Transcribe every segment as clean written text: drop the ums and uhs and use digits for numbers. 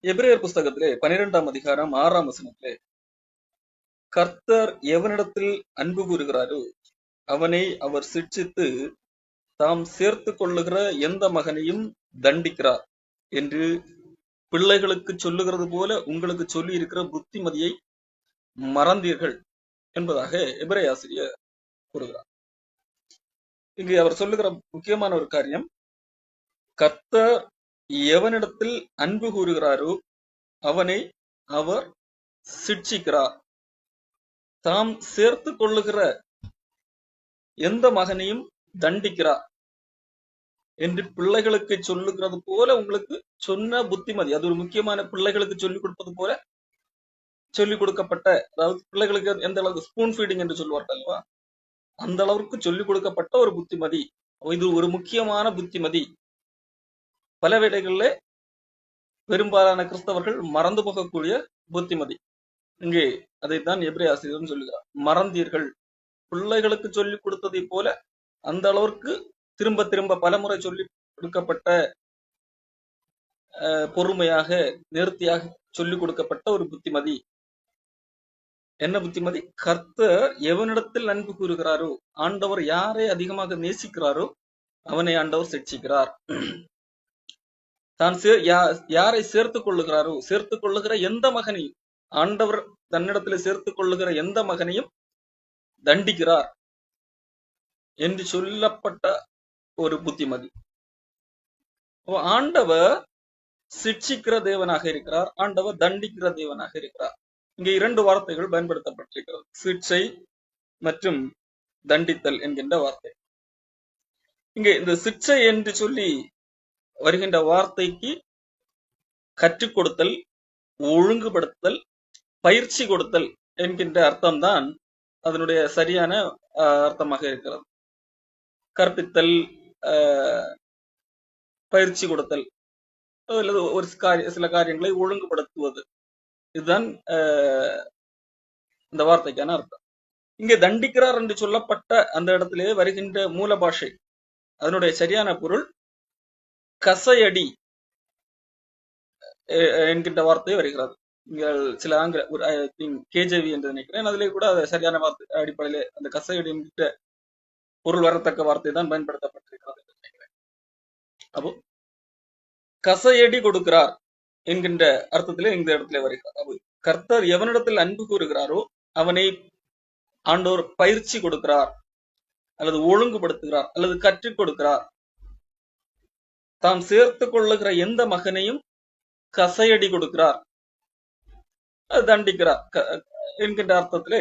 எபிரேயர் புஸ்தகத்திலே 12ஆம் அதிகாரம் 6ஆம் வசனத்திலே, கர்த்தர் எவனிடத்தில் அன்பு கூறுகிறாரோ அவனை அவர் சிட்சித்து தாம் சேர்த்து கொள்ளுகிற எந்த மகனையும் தண்டிக்கிறார் என்று பிள்ளைகளுக்கு சொல்லுகிறது போல உங்களுக்கு சொல்லி இருக்கிற புத்திமதியை மறந்தீர்கள் என்பதாக எபிரேய ஆசிரியர் கூறுகிறார். இங்கு அவர் சொல்லுகிற முக்கியமான ஒரு காரியம், கர்த்தர் எவனிடத்தில் அன்பு கூறுகிறாரோ அவனை அவர் சிட்சிக்கிறார், தாம் சேர்த்து கொள்ளுகிற எந்த மகனையும் தண்டிக்கிறார் என்று பிள்ளைகளுக்கு சொல்லுகிறது போல உங்களுக்கு சொன்ன புத்திமதி. அது ஒரு முக்கியமான, பிள்ளைகளுக்கு சொல்லிக் கொடுப்பது போல சொல்லிக் கொடுக்கப்பட்ட, அதாவது பிள்ளைகளுக்கு எந்த அளவுக்கு ஸ்பூன் ஃபீடிங் என்று சொல்வார்கள் அல்லவா, அந்த அளவுக்கு சொல்லிக் கொடுக்கப்பட்ட ஒரு புத்திமதி. இது ஒரு முக்கியமான புத்திமதி. பல வேளைகளில் பெரும்பாலான கிறிஸ்தவர்கள் மறந்து போகக்கூடிய புத்திமதி. இங்கே அதைத்தான் எபிரேய ஆசிரியர் சொல்லுகிறார், மறந்தீர்கள். பிள்ளைகளுக்கு சொல்லிக் கொடுத்ததை போல அந்த அளவிற்கு திரும்ப திரும்ப பலமுறை சொல்லி கொடுக்கப்பட்ட, பொறுமையாக நேர்த்தியாக சொல்லிக் கொடுக்கப்பட்ட ஒரு புத்திமதி. என்ன புத்திமதி? கர்த்தர் எவனிடத்தில் அன்பு கூறுகிறாரோ, ஆண்டவர் யாரை அதிகமாக நேசிக்கிறாரோ அவனை ஆண்டவர் சிட்சிக்கிறார். தான் யாரை சேர்த்துக் கொள்ளுகிறாரோ, சேர்த்துக் கொள்ளுகிற எந்த மகனையும், ஆண்டவர் தன்னிடத்தில் சேர்த்துக் கொள்ளுகிற எந்த மகனையும் தண்டிக்கிறார் என்று சொல்லப்பட்ட ஒரு புத்திமதி. ஆண்டவர் சிட்சிக்கிற தேவனாக இருக்கிறார், ஆண்டவர் தண்டிக்கிற தேவனாக இருக்கிறார். இங்கே இரண்டு வார்த்தைகள் பயன்படுத்தப்பட்டிருக்கிறது, சிட்சை மற்றும் தண்டித்தல் என்கின்ற வார்த்தை. இங்கே இந்த சிட்சை என்று சொல்லி வருகின்ற வார்த்தைக்கு கற்றுக் கொடுத்தல், ஒழுங்குபடுத்தல், பயிற்சி கொடுத்தல் என்கின்ற அர்த்தம்தான் அதனுடைய சரியான அர்த்தமாக இருக்கிறது. கற்பித்தல், பயிற்சி கொடுத்தல், அல்லது ஒரு சில காரியங்களை ஒழுங்குபடுத்துவது, இதுதான் இந்த வார்த்தைக்கான அர்த்தம். இங்கே தண்டிக்கிறார் என்று சொல்லப்பட்ட அந்த இடத்திலே வருகின்ற மூல பாஷை, அதனுடைய சரியான பொருள் கசையடி என்கின்ற வார்த்தை வருகிறது. சில ஆங்கில ஒரு கேஜேவி என்று நினைக்கிறேன், அதிலே கூட சரியான வார்த்தை அடிப்படையிலே அந்த கசையடி என்கிற பொருள் வரத்தக்க வார்த்தை தான் பயன்படுத்தப்பட்டிருக்கிறது என்று நினைக்கிறேன். அப்போ கசையடி கொடுக்கிறார் என்கின்ற அர்த்தத்திலே இந்த இடத்துல வருகிறார். கர்த்தர் எவனிடத்தில் அன்பு கூறுகிறாரோ அவனை ஆண்டோர் பயிற்சி கொடுக்கிறார், அல்லது ஒழுங்குபடுத்துகிறார், அல்லது கற்றுக் கொடுக்கிறார். தாம் சேர்த்து கொள்ளுகிற எந்த மகனையும் கசையடி கொடுக்கிறார், தண்டிக்கிறார் என்கின்ற அர்த்தத்திலே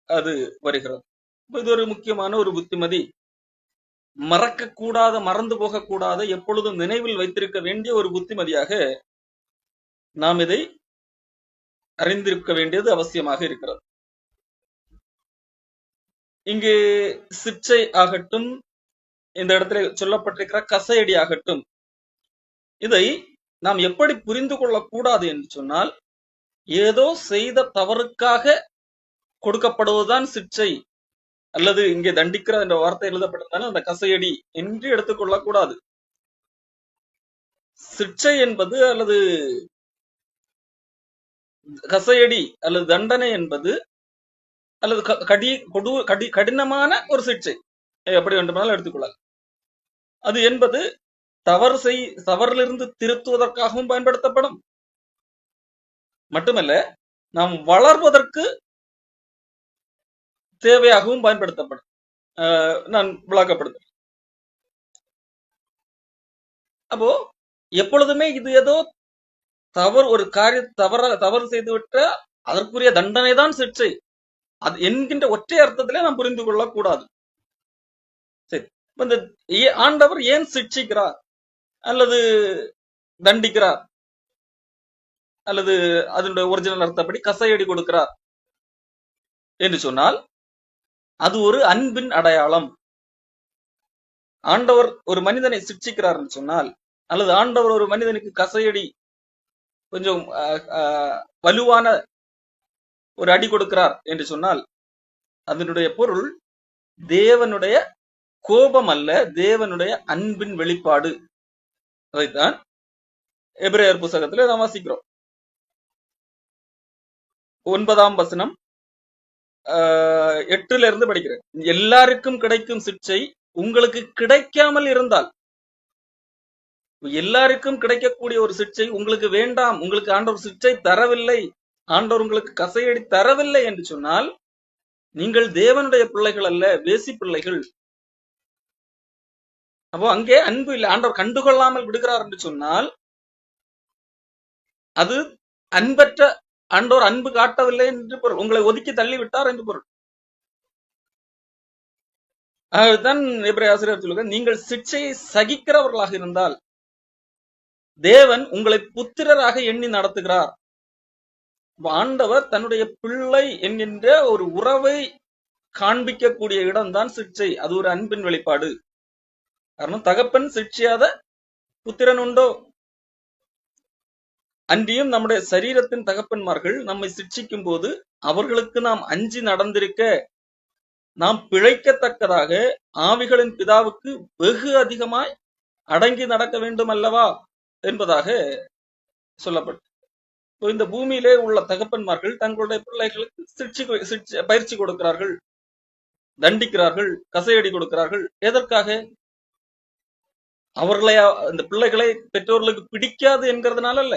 அது வருகிறது. இது ஒரு முக்கியமான ஒரு புத்திமதி, மறக்க கூடாத, மறந்து போகக்கூடாத, எப்பொழுதும் நினைவில் வைத்திருக்க வேண்டிய ஒரு புத்திமதியாக நாம் இதை அறிந்திருக்க வேண்டியது அவசியமாக இருக்கிறது. இங்கு சிற்சை ஆகட்டும், இந்த இடத்துல சொல்லப்பட்டிருக்கிற கசையடி ஆகட்டும், இதை நாம் எப்படி புரிந்து கொள்ளக்கூடாது என்று சொன்னால், ஏதோ செய்த தவறுக்காக கொடுக்கப்படுவதுதான் சிற்சை, அல்லது இங்கே தண்டிக்கிற என்ற வார்த்தை எழுதப்பட்டிருந்தாலும் அந்த கசையடி என்று எடுத்துக்கொள்ளக்கூடாது. சிற்சை என்பது, அல்லது கசையடி அல்லது தண்டனை என்பது, அல்லது கடினமான ஒரு சிற்சை, எப்படி வேண்டுமானாலும் எடுத்துக்கொள்ளலாம். அது என்பது தவறிலிருந்து திருத்துவதற்காகவும் பயன்படுத்தப்படும், மட்டுமல்ல நாம் வளர்வதற்கு தேவையாகவும் பயன்படுத்தப்படும். நான் விளக்கப்படுத்துறேன். அப்போ எப்பொழுதுமே இது ஏதோ ஒரு தவறு செய்துவிட்ட அதற்குரிய தண்டனை தான் சிற்சை, அது என்கின்ற ஒற்றை அர்த்தத்திலே நாம் புரிந்து கொள்ளக்கூடாது. சரி, இந்த ஆண்டவர் ஏன் சிட்சிக்கிறார் அல்லது தண்டிக்கிறார், அல்லது அதனுடைய ஒரிஜினல் அர்த்தப்படி கசையடி கொடுக்கிறார் என்று சொன்னால், அது ஒரு அன்பின் அடையாளம். ஆண்டவர் ஒரு மனிதனை சிட்சிக்கிறார் என்று சொன்னால், அல்லது ஆண்டவர் ஒரு மனிதனுக்கு கசையடி, கொஞ்சம் வலுவான ஒரு அடி கொடுக்கிறார் என்று சொன்னால், அதனுடைய பொருள் தேவனுடைய கோபம் அல்ல, தேவனுடைய அன்பின் வெளிப்பாடு. அதைத்தான் எபிரேயர் புத்தகத்தில் நாம் வாசிக்கிறோம். 9ஆம் வசனம் 8ல இருந்து படிக்கிறேன். எல்லாருக்கும் கிடைக்கும் சிக்ஷை உங்களுக்கு கிடைக்காமல் இருந்தால், எல்லாருக்கும் கிடைக்கக்கூடிய ஒரு சிக்ஷை உங்களுக்கு வேண்டாம், உங்களுக்கு ஆண்டவர் சிக்ஷை தரவில்லை, ஆண்டவர் உங்களுக்கு கசையடி தரவில்லை என்று சொன்னால் நீங்கள் தேவனுடைய பிள்ளைகள் அல்ல, வேசி பிள்ளைகள். அப்போ அங்கே அன்பு இல்லை, ஆண்டவர் கண்டுகொள்ளாமல் விடுகிறார் என்று சொன்னால் அது அன்பற்ற, ஆண்டவர் அன்பு காட்டவில்லை என்று பொருள், உங்களை ஒதுக்கி தள்ளிவிட்டார் என்று பொருள். அதுதான் எபிரேய ஆசிரியர் சொல்லுங்க, நீங்கள் சிக்ஷையை சகிக்கிறவர்களாக இருந்தால் தேவன் உங்களை புத்திரராக எண்ணி நடத்துகிறார். ஆண்டவர் தன்னுடைய பிள்ளை என்கின்ற ஒரு உறவை காண்பிக்கக்கூடிய இடம்தான் சிக்ஷை. அது ஒரு அன்பின் வெளிப்பாடு. காரணம், தகப்பன் சிக்ஷியாத புத்திரன் உண்டோ? அன்றியும் நம்முடைய சரீரத்தின் தகப்பன்மார்கள் நம்மை சிக்ஷிக்கும் போது அவர்களுக்கு நாம் அஞ்சி நடந்திருக்க, நாம் பிழைக்கத்தக்கதாக ஆவிகளின் பிதாவுக்கு வெகு அதிகமாய் அடங்கி நடக்க வேண்டும் அல்லவா என்பதாக சொல்லப்பட்டு, இந்த பூமியிலே உள்ள தகப்பன்மார்கள் தங்களுடைய பிள்ளைகளுக்கு பயிற்சி கொடுக்கிறார்கள், தண்டிக்கிறார்கள், கசையடி கொடுக்கிறார்கள். எதற்காக? அவர்களை, அந்த பிள்ளைகளை பெற்றோர்களுக்கு பிடிக்காது என்கிறதுனால அல்ல,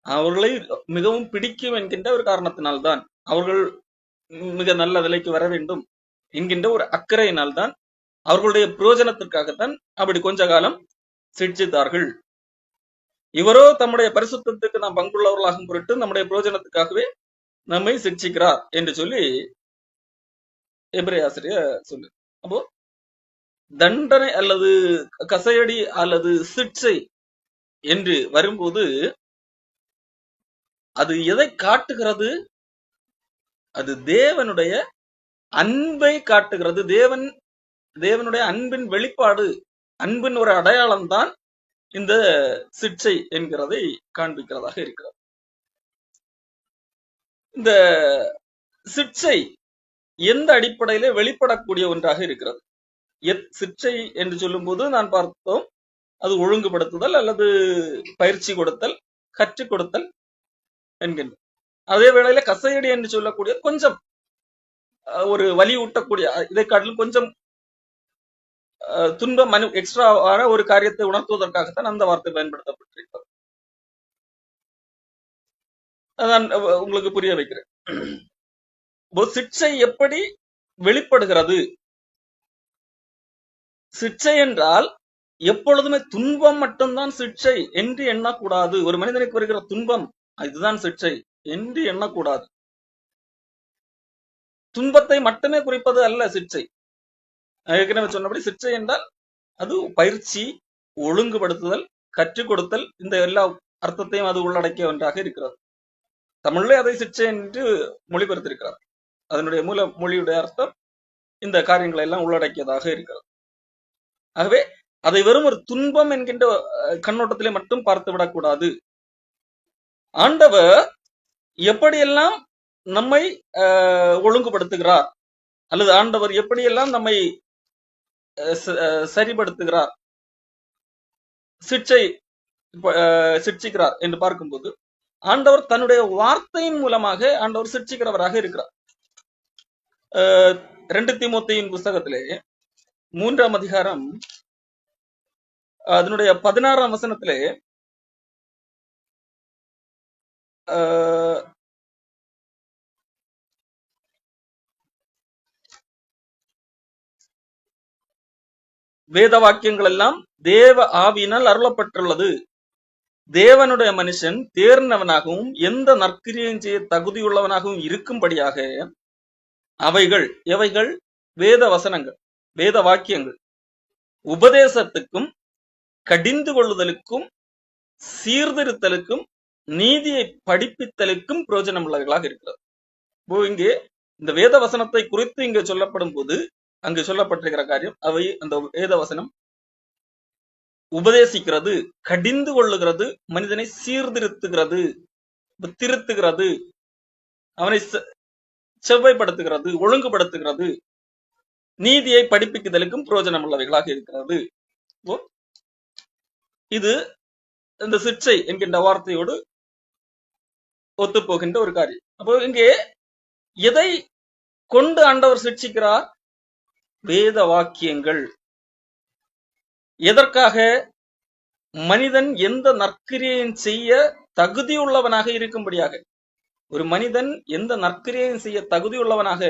அவர்களை மிகவும் பிடிக்கும் என்கின்ற ஒரு காரணத்தினால்தான், அவர்கள் மிக நல்ல விலைக்கு வர வேண்டும் என்கின்ற ஒரு அக்கறையினால்தான், அவர்களுடைய பிரயோஜனத்திற்காகத்தான் அப்படி கொஞ்ச காலம் சிக்ஷித்தார்கள். இவரோ தம்முடைய பரிசுத்தத்துக்கு நாம் பங்குள்ளவர்களாகும் பொருட்டு நம்முடைய பிரயோஜனத்துக்காகவே நம்மை சிக்ஷிக்கிறார் என்று சொல்லி எபிரேய ஆசிரியர் சொல்லு. அப்போ தண்டனை அல்லது கசையடி அல்லது சிக்ஷை என்று வரும்போது அது எதை காட்டுகிறது? அது தேவனுடைய அன்பை காட்டுகிறது. தேவனுடைய அன்பின் வெளிப்பாடு, அன்பின் ஒரு அடையாளம் தான் இந்த சிக்ஷை என்கிறதை காண்பிக்கிறதாக இருக்கிறது. இந்த சிக்ஷை எந்த அடிப்படையில வெளிப்படக்கூடிய ஒன்றாக இருக்கிறது? சிக்ஷை என்று சொல்லும் போது நான் பார்த்தோம், அது ஒழுங்குபடுத்துதல் அல்லது பயிற்சி கொடுத்தல், கற்றுக் கொடுத்தல் என்கின்ற. அதே வேளையில கசையடி என்று சொல்லக்கூடிய கொஞ்சம் ஒரு வலி ஊட்டக்கூடிய, இதை காட்டிலும் கொஞ்சம் துன்பம் எக்ஸ்ட்ராவான ஒரு காரியத்தை உணர்த்துவதற்காகத்தான் அந்த வார்த்தை பயன்படுத்தப்பட்டிருக்கிறது. நான் உங்களுக்கு புரிய வைக்கிறேன். சிக்ஷை எப்படி வெளிப்படுகிறது? சிக்ஷை என்றால் எப்பொழுதுமே துன்பம் மட்டும்தான் சிக்ஷை என்று எண்ணக்கூடாது. ஒரு மனிதனுக்கு வருகிற துன்பம் இதுதான் சிக்ஷை என்று எண்ணக்கூடாது. துன்பத்தை மட்டுமே குறிப்பது அல்ல சிக்ஷை. ஏற்கனவே சொன்னபடி சிக்ஷை என்றால் அது பயிற்சி, ஒழுங்குபடுத்துதல், கற்றுக் கொடுத்தல், இந்த எல்லா அர்த்தத்தையும் அது உள்ளடக்கிய ஒன்றாக இருக்கிறது. தமிழ்ல அதை சிக்ஷை என்று மொழிபெயர்த்திருக்கிறார். அதனுடைய மூல மொழியுடைய அர்த்தம் இந்த காரியங்களை எல்லாம் உள்ளடக்கியதாக இருக்கிறது. ஆகவே அதை வெறும் ஒரு துன்பம் என்கின்ற கண்ணோட்டத்திலே மட்டும் பார்த்து விடக்கூடாது. ஆண்டவர் எப்படியெல்லாம் நம்மை ஒழுங்குபடுத்துகிறார், அல்லது ஆண்டவர் எப்படியெல்லாம் நம்மை சரிபடுத்துகிறார், சிக்ஷிக்கிறார் என்று பார்க்கும்போது, ஆண்டவர் தன்னுடைய வார்த்தையின் மூலமாக ஆண்டவர் சிக்ஷிக்கிறவராக இருக்கிறார். 2 தீமோத்தேயின் புஸ்தகத்திலே 3ஆம் அதிகாரம் அதனுடைய 16ஆம் வசனத்திலே வேத வாக்கியங்கள் எல்லாம் தேவ ஆவியினால் அருளப்பட்டுள்ளது. தேவனுடைய மனுஷன் தேர்ந்தவனாகவும் எந்த நற்கிரியும் செய்ய தகுதியுள்ளவனாகவும் இருக்கும்படியாக எவைகள் வேத வசனங்கள், வேத வாக்கியங்கள் உபதேசத்துக்கும் கடிந்து கொள்ளுதலுக்கும் சீர்திருத்தலுக்கும் நீதியை படிப்பித்தலுக்கும் பிரயோஜனம் உள்ளவர்களாக இருக்கிறது. இங்கே இந்த வேத வசனத்தை குறித்து இங்கு சொல்லப்படும் போது அங்கு சொல்லப்பட்டிருக்கிற காரியம், அவை அந்த வேத வசனம் உபதேசிக்கிறது, கடிந்து கொள்ளுகிறது, மனிதனை சீர்திருத்துகிறது, திருத்துகிறது, அவனை செவ்வாய்ப்படுத்துகிறது, ஒழுங்குபடுத்துகிறது, நீதியை படிப்பிக்குதலுக்கும் பிரயோஜனம் உள்ளவைகளாக இருக்கிறது. இது இந்த சிக்ஷை என்கின்ற வார்த்தையோடு ஒத்து போகின்ற ஒரு காரியம். அப்போ இங்கே எதை கொண்டு ஆண்டவர் சிட்சிக்கிறார்? வேத வாக்கியங்கள். எதற்காக? மனிதன் எந்த நற்கிரியையும் செய்ய தகுதியுள்ளவனாக இருக்கும்படியாக. ஒரு மனிதன் எந்த நற்கிரியையும் செய்ய தகுதியுள்ளவனாக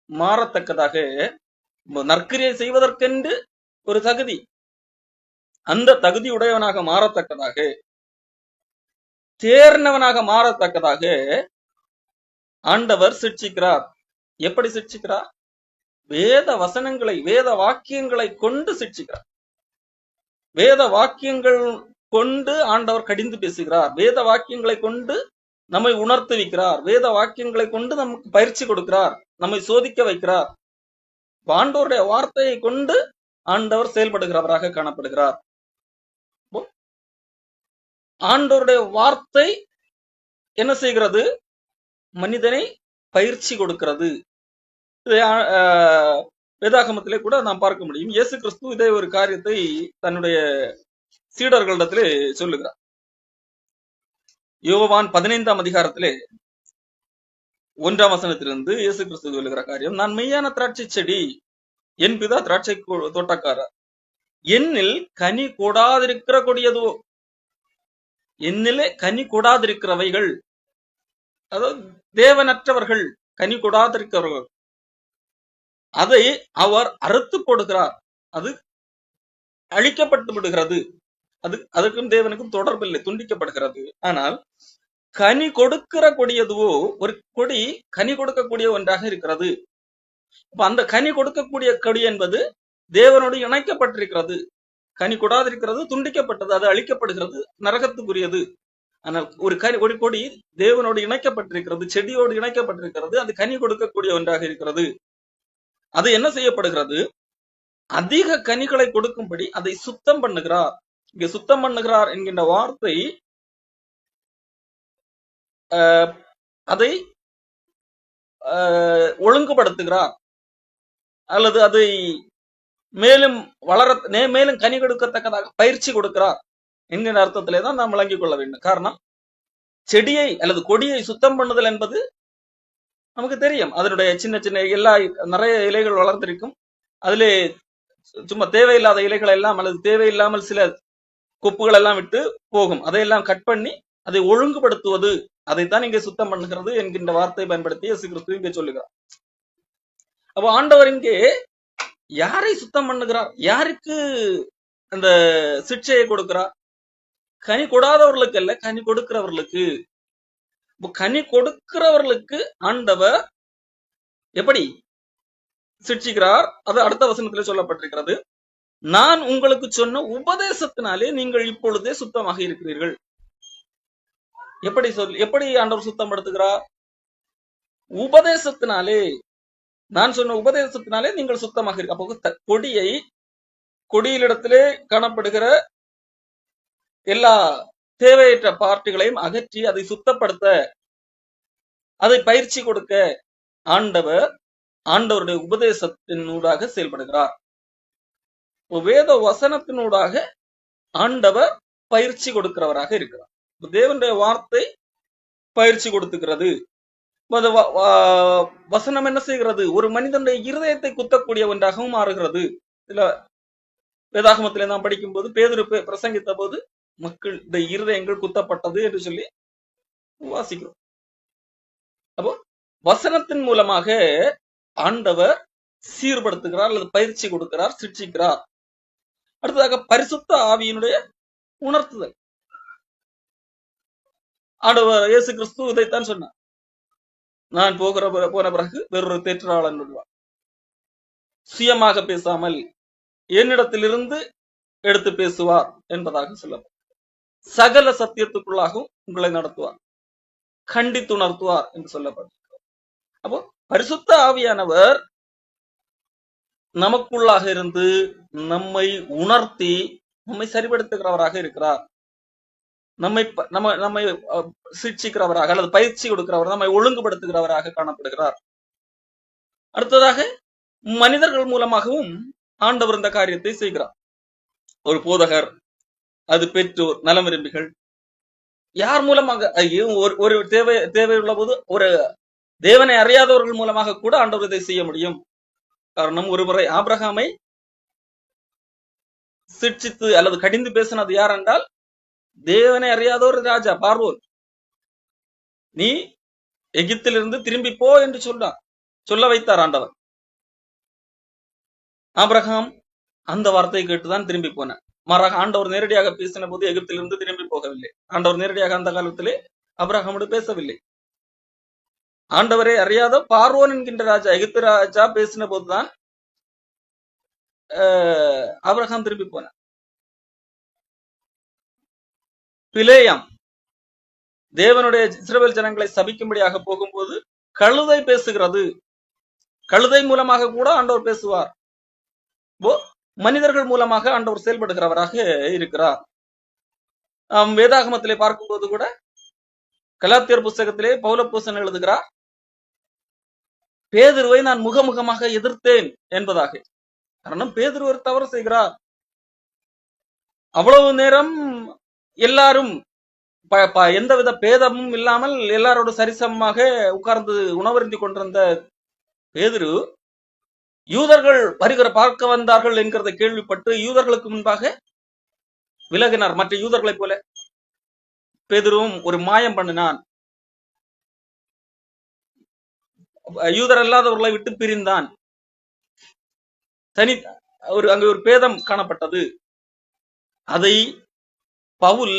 மாறத்தக்கதாக, நற்கிரியை செய்வதற்கென்று ஒரு தகுதி, அந்த தகுதி உடையவனாக மாறத்தக்கதாக, தேர்ந்தவனாக மாறத்தக்கதாக ஆண்டவர் சிட்சிக்கிறார். எப்படி சிட்சிக்கிறார்? வேத வசனங்களை, வேத வாக்கியங்களை கொண்டு சிட்சிக்கிறார். வேத வாக்கியங்கள் கொண்டு ஆண்டவர் கடிந்து பேசுகிறார். வேத வாக்கியங்களை கொண்டு நம்மை உணர்த்துவிக்கிறார். வேத வாக்கியங்களை கொண்டு நமக்கு பயிற்சி கொடுக்கிறார், நம்மை சோதிக்க வைக்கிறார். ஆண்டவருடைய வார்த்தையை கொண்டு ஆண்டவர் செயல்படுகிறவராக காணப்படுகிறார். ஆண்டவருடைய வார்த்தை என்ன செய்கிறது? மனிதனை பயிற்சி கொடுக்கிறது. வேதாகமத்திலே கூட நாம் பார்க்க முடியும். இயேசு கிறிஸ்து இதே ஒரு காரியத்தை தன்னுடைய சீடர்களிடத்திலே சொல்லுகிறார். யோவான் 15ஆம் அதிகாரத்திலே 1ஆம் வசனத்திலிருந்து இயேசு கிறிஸ்து சொல்லுகிற காரியம், நான் மெய்யான திராட்சை செடி, என் பிதா திராட்சை தோட்டக்காரர். என்னில் கனி கூடாதிருக்கிற கொடியதுவோ, என்னிலே கனி கூடாதிருக்கிறவைகள், அதாவது தேவனற்றவர்கள், கனி கூடாதிருக்கிறவர்கள், அதை அவர் அறுத்து போடுகிறார். அது அழிக்கப்பட்டு விடுகிறது. அதுக்கும் தேவனுக்கும் தொடர்பில்லை, துண்டிக்கப்படுகிறது. ஆனால் கனி கொடுக்கிற கொடியதுவோ, ஒரு கொடி கனி கொடுக்கக்கூடிய ஒன்றாக இருக்கிறது. அந்த கனி கொடுக்கக்கூடிய கொடி என்பது தேவனோடு இணைக்கப்பட்டிருக்கிறது. கனி கொடாதிருக்கிறது துண்டிக்கப்பட்டது, அது அழிக்கப்படுகிறது, நரகத்துக்குரியது. ஆனால் ஒரு கொடி தேவனோடு இணைக்கப்பட்டிருக்கிறது, செடியோடு இணைக்கப்பட்டிருக்கிறது, அது கனி கொடுக்கக்கூடிய ஒன்றாக இருக்கிறது. அது என்ன செய்யப்படுகிறது? அதிக கனிகளை கொடுக்கும்படி அதை சுத்தம் பண்ணுகிறார். இங்க சுத்தம் பண்ணுகிறார் என்கின்ற வார்த்தை அதை ஒழுங்குபடுத்துகிறார், அல்லது அதை மேலும் மேலும் கனி கொடுக்கத்தக்கதாக பயிற்சி கொடுக்கிறார் என்கிற அர்த்தத்திலே தான் நாம் விளங்கிக் கொள்ள வேண்டும். காரணம், செடியை அல்லது கொடியை சுத்தம் பண்ணுதல் என்பது நமக்கு தெரியும். அதனுடைய சின்ன சின்ன நிறைய இலைகள் வளர்ந்திருக்கும். அதிலே சும்மா தேவையில்லாத இலைகள் எல்லாம் அல்லது தேவையில்லாமல் சில கொப்புகள் எல்லாம் விட்டு போகும். அதையெல்லாம் கட் பண்ணி அதை ஒழுங்குபடுத்துவது, அதைத்தான் இங்கே சுத்தம் பண்ணுகிறது என்கின்ற வார்த்தை பயன்படுத்தி இயேசு கிறிஸ்து இங்கே சொல்லுகிறார். அப்போ ஆண்டவர் இங்கே யாரை சுத்தம் பண்ணுகிறார்? யாருக்கு அந்த சிக்ஷையை கொடுக்கிறார்? கனி கொடாதவர்களுக்கு அல்ல, கனி கொடுக்கிறவர்களுக்கு. கனி கொடுக்கிறவர்களுக்கு ஆண்டவர் எப்படி சிக்ஷிக்கிறார்? அது அடுத்த வசனத்திலே சொல்லப்பட்டிருக்கிறது. நான் உங்களுக்கு சொன்ன உபதேசத்தினாலே நீங்கள் இப்பொழுதே சுத்தமாக இருக்கிறீர்கள். எப்படி ஆண்டவர் சுத்தப்படுத்துகிறார்? உபதேசத்தினாலே, நான் சொன்ன உபதேசத்தினாலே நீங்கள் சுத்தமாக இருக்கு. அப்போ கொடியிலிடத்திலே காணப்படுகிற எல்லா தேவையற்ற பார்ட்டிகளையும் அகற்றி அதை சுத்தப்படுத்த, அதை பயிற்சி கொடுக்க ஆண்டவருடைய உபதேசத்தினூடாக செயல்படுகிறார். வேத வசனத்தினூடாக ஆண்டவர் பயிற்சி கொடுக்கிறவராக இருக்கிறார். தேவனுடைய வார்த்தை பயிற்சி கொடுத்துக்கிறது. வசனம் என்ன செய்கிறது? ஒரு மனிதனுடைய இருதயத்தை குத்தக்கூடிய ஒன்றாகவும் மாறுகிறது. சில வேதாகமத்திலே நாம் படிக்கும் போது பேதுரு பிரசங்கித்த போது மக்களுடைய இருதயங்கள் குத்தப்பட்டது என்று சொல்லி வாசிக்கிறோம். அப்போ வசனத்தின் மூலமாக ஆண்டவர் சீர்படுத்துகிறார் அல்லது பயிற்சி கொடுக்கிறார், சிக்ஷிக்கிறார். அடுத்ததாக பரிசுத்த ஆவியினுடைய உணர்த்துதல். ஆண்டவர் இயேசு கிறிஸ்து இதைத்தான் சொன்னார், நான் போன பிறகு வேறொரு தேற்றாளன் வருவார், சுயமாக பேசாமல் என்னிடத்திலிருந்து எடுத்து பேசுவார் என்பதாக சொல்லப்படும். சகல சத்தியத்துக்குள்ளாகவும் உங்களை நடத்துவார், கண்டித்துணர்த்துவார் என்று சொல்லப்பட்டிருக்கிறார். அப்போ பரிசுத்த ஆவியானவர் நமக்குள்ளாக இருந்து நம்மை உணர்த்தி நம்மை சரிபடுத்துகிறவராக இருக்கிறார். நம்மை சிக்ஷிக்கிறவராக அல்லது பயிற்சி கொடுக்கிறவர், நம்மை ஒழுங்குபடுத்துகிறவராக காணப்படுகிறார். அடுத்ததாக மனிதர்கள் மூலமாகவும் ஆண்டவர் இந்த காரியத்தை செய்கிறார். ஒரு போதகர், அது பெற்றோர், நலம் விரும்பிகள், யார் மூலமாக ஒரு தேவை உள்ள போது ஒரு தேவனை அறியாதவர்கள் மூலமாக கூட ஆண்டவர் இதை செய்ய முடியும். காரணம், ஒருமுறை ஆபிரகாமை சிட்சித்து அல்லது கடிந்து பேசினது யார் என்றால் தேவனை அறியாத ஒரு ராஜா பார்வோன். நீ எகிப்திலிருந்து திரும்பி போ என்று சொல்ல வைத்தார் ஆண்டவர். ஆபிரகாம் அந்த வார்த்தையை கேட்டுதான் திரும்பி போனார். மாறாக ஆண்டவர் நேரடியாக பேசின போது எகிப்திலிருந்து திரும்பி போகவில்லை. ஆண்டவர் நேரடியாக அந்த காலத்திலே ஆபிரகாமோடு பேசவில்லை. ஆண்டவரை அறியாத பார்வோன் என்கின்ற ராஜா, எகிப்து ராஜா பேசின போதுதான் ஆபிரகாம் திரும்பி போனார். பிலேயாம் தேவனுடைய இஸ்ரவேல் ஜனங்களை சபிக்கும்படியாக போகும்போது கழுதை பேசுகிறது. கழுதை மூலமாக கூட ஆண்டவர் பேசுவார். மனிதர்கள் மூலமாக ஆண்டவர் செயல்படுகிறவராக இருக்கிறார். வேதாகமத்திலே பார்க்கும்போது கூட கலாத்தியர் புஸ்தகத்திலே பவுலப்போசன் எழுதுகிறார், பேதுருவை நான் முகமுகமாக எதிர்த்தேன் என்பதாக. காரணம், பேதுரு ஒரு தவறு செய்கிறார். அவ்வளவு நேரம் எல்லாரும் எந்தவித பேதமும் இல்லாமல் எல்லாரோட சரிசமமாக உட்கார்ந்து உணவருந்தி கொண்டிருந்த பேதுரு யூதர்கள் வருகிற பார்க்க வந்தார்கள் என்கிறதை கேள்விப்பட்டு யூதர்களுக்கு முன்பாக விலகினார். மற்ற யூதர்களைப் போல பேதுருவும் ஒரு மாயம் பண்ணினான். யூதர் அல்லாதவர்களை விட்டு பிரிந்தான். அங்கு ஒரு பேதம் காணப்பட்டது. அதை பவுல்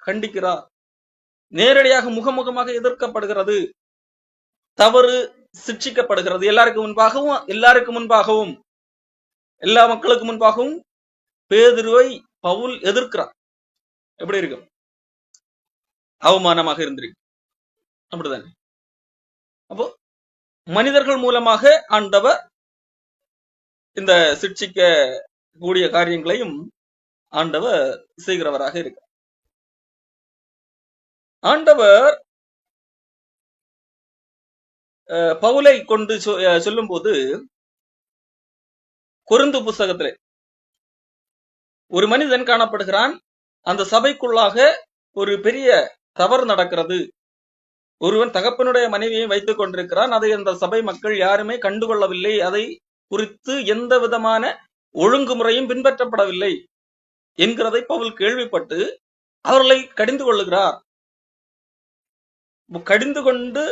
கண்டிக்கிறார். நேரடியாக முகமுகமாக எதிர்க்கப்படுகிறது. தவறு சிட்சிக்கப்படுகிறது. எல்லாருக்கு முன்பாகவும் எல்லா மக்களுக்கு முன்பாகவும் பேதுருவை பவுல் எதிர்க்கிறார். எப்படி இருக்கும்? அவமானமாக இருந்திருக்கு. அப்படிதானே? அப்போ மனிதர்கள் மூலமாக ஆண்டவர் இந்த சிட்சிக்க கூடிய காரியங்களையும் ஆண்டவர் செய்கிறவராக இருக்கிறார். ஆண்டவர் பவுலை கொண்டு சொல்லும் போது கொரிந்து புஸ்தகத்திலே ஒரு மனிதன் காணப்படுகிறான். அந்த சபைக்குள்ளாக ஒரு பெரிய தவறு நடக்கிறது. ஒருவன் தகப்பனுடைய மனைவியை வைத்துக் கொண்டிருக்கிறான். அதை அந்த சபை மக்கள் யாருமே கண்டுகொள்ளவில்லை. அதை குறித்து எந்த விதமான ஒழுங்குமுறையும் பின்பற்றப்படவில்லை என்கிறதை பவுல் கேள்விப்பட்டு அவர்களை கடிந்து கொள்ளுகிறார். கடிந்து கொண்டு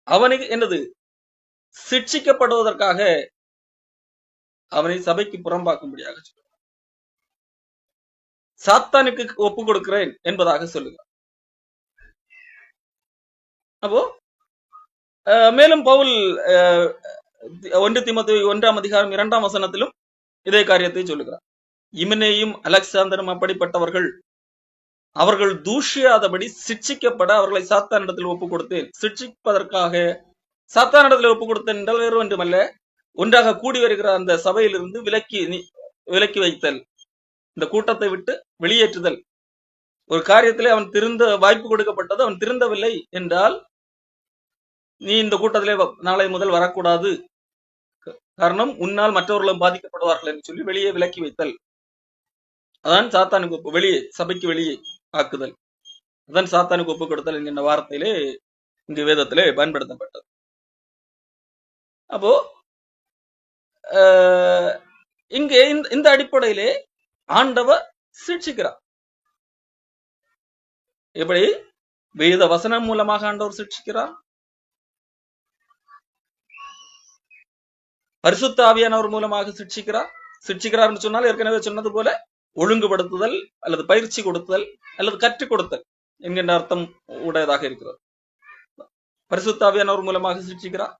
அவனுக்கு என்னது சிட்சிக்கப்படுவதற்காக அவனை சபைக்கு புறம்பாக்கும்படியாக சாத்தானுக்கு ஒப்பு கொடுக்கிறேன் என்பதாக சொல்லுகிறார். அப்போ மேலும் பவுல் 1 தீமோத்தேயு 1:2 இதே காரியத்தை சொல்லுகிறார். இமனேயும் அலெக்சாந்தரும் அப்படிப்பட்டவர்கள், அவர்கள் தூஷியாதபடி சிட்சிக்கப்பட அவர்களை சாத்தானிடத்தில் ஒப்பு கொடுத்தேன். சிட்சிப்பதற்காக சாத்தானிடத்தில் ஒப்பு கொடுத்தேன் என்றால் வேறு ஒன்றுமல்ல, ஒன்றாக கூடி வருகிற அந்த சபையிலிருந்து விலக்கி வைத்தல், இந்த கூட்டத்தை விட்டு வெளியேற்றுதல். ஒரு காரியத்திலே அவன் திருந்த வாய்ப்பு கொடுக்கப்பட்டது, அவன் திருந்தவில்லை என்றால் நீ இந்த கூட்டத்திலே நாளை முதல் வரக்கூடாது, காரணம் உன்னால் மற்றவர்களும் பாதிக்கப்படுவார்கள் என்று சொல்லி வெளியே விலக்கி வைத்தல். அதான் சாத்தானுக்கு வெளியே, சபைக்கு வெளியே ஆக்குதல். அதான் சாத்தானுக்கு ஒப்பு கொடுத்தல் என்கின்ற வார்த்தையிலே இங்கு வேதத்திலே பயன்படுத்தப்பட்டது. அப்போ இங்கே இந்த அடிப்படையிலே ஆண்டவர் சிட்சிக்கிறார். எப்படி? வேத வசனம் மூலமாக ஆண்டவர் சிட்சிக்கிறார். பரிசுத்த ஆவியானவர் மூலமாக சிட்சிக்கிறார் என்று சொன்னால் ஏற்கனவே சொன்னது போல ஒழுங்குபடுத்துதல் அல்லது பயிற்சி கொடுத்தல் அல்லது கற்றுக் கொடுத்தல் என்கின்ற அர்த்தம் உடையதாக இருக்கிறது. பரிசுத்த ஆவியானவர் மூலமாக சிட்சிக்கிறார்.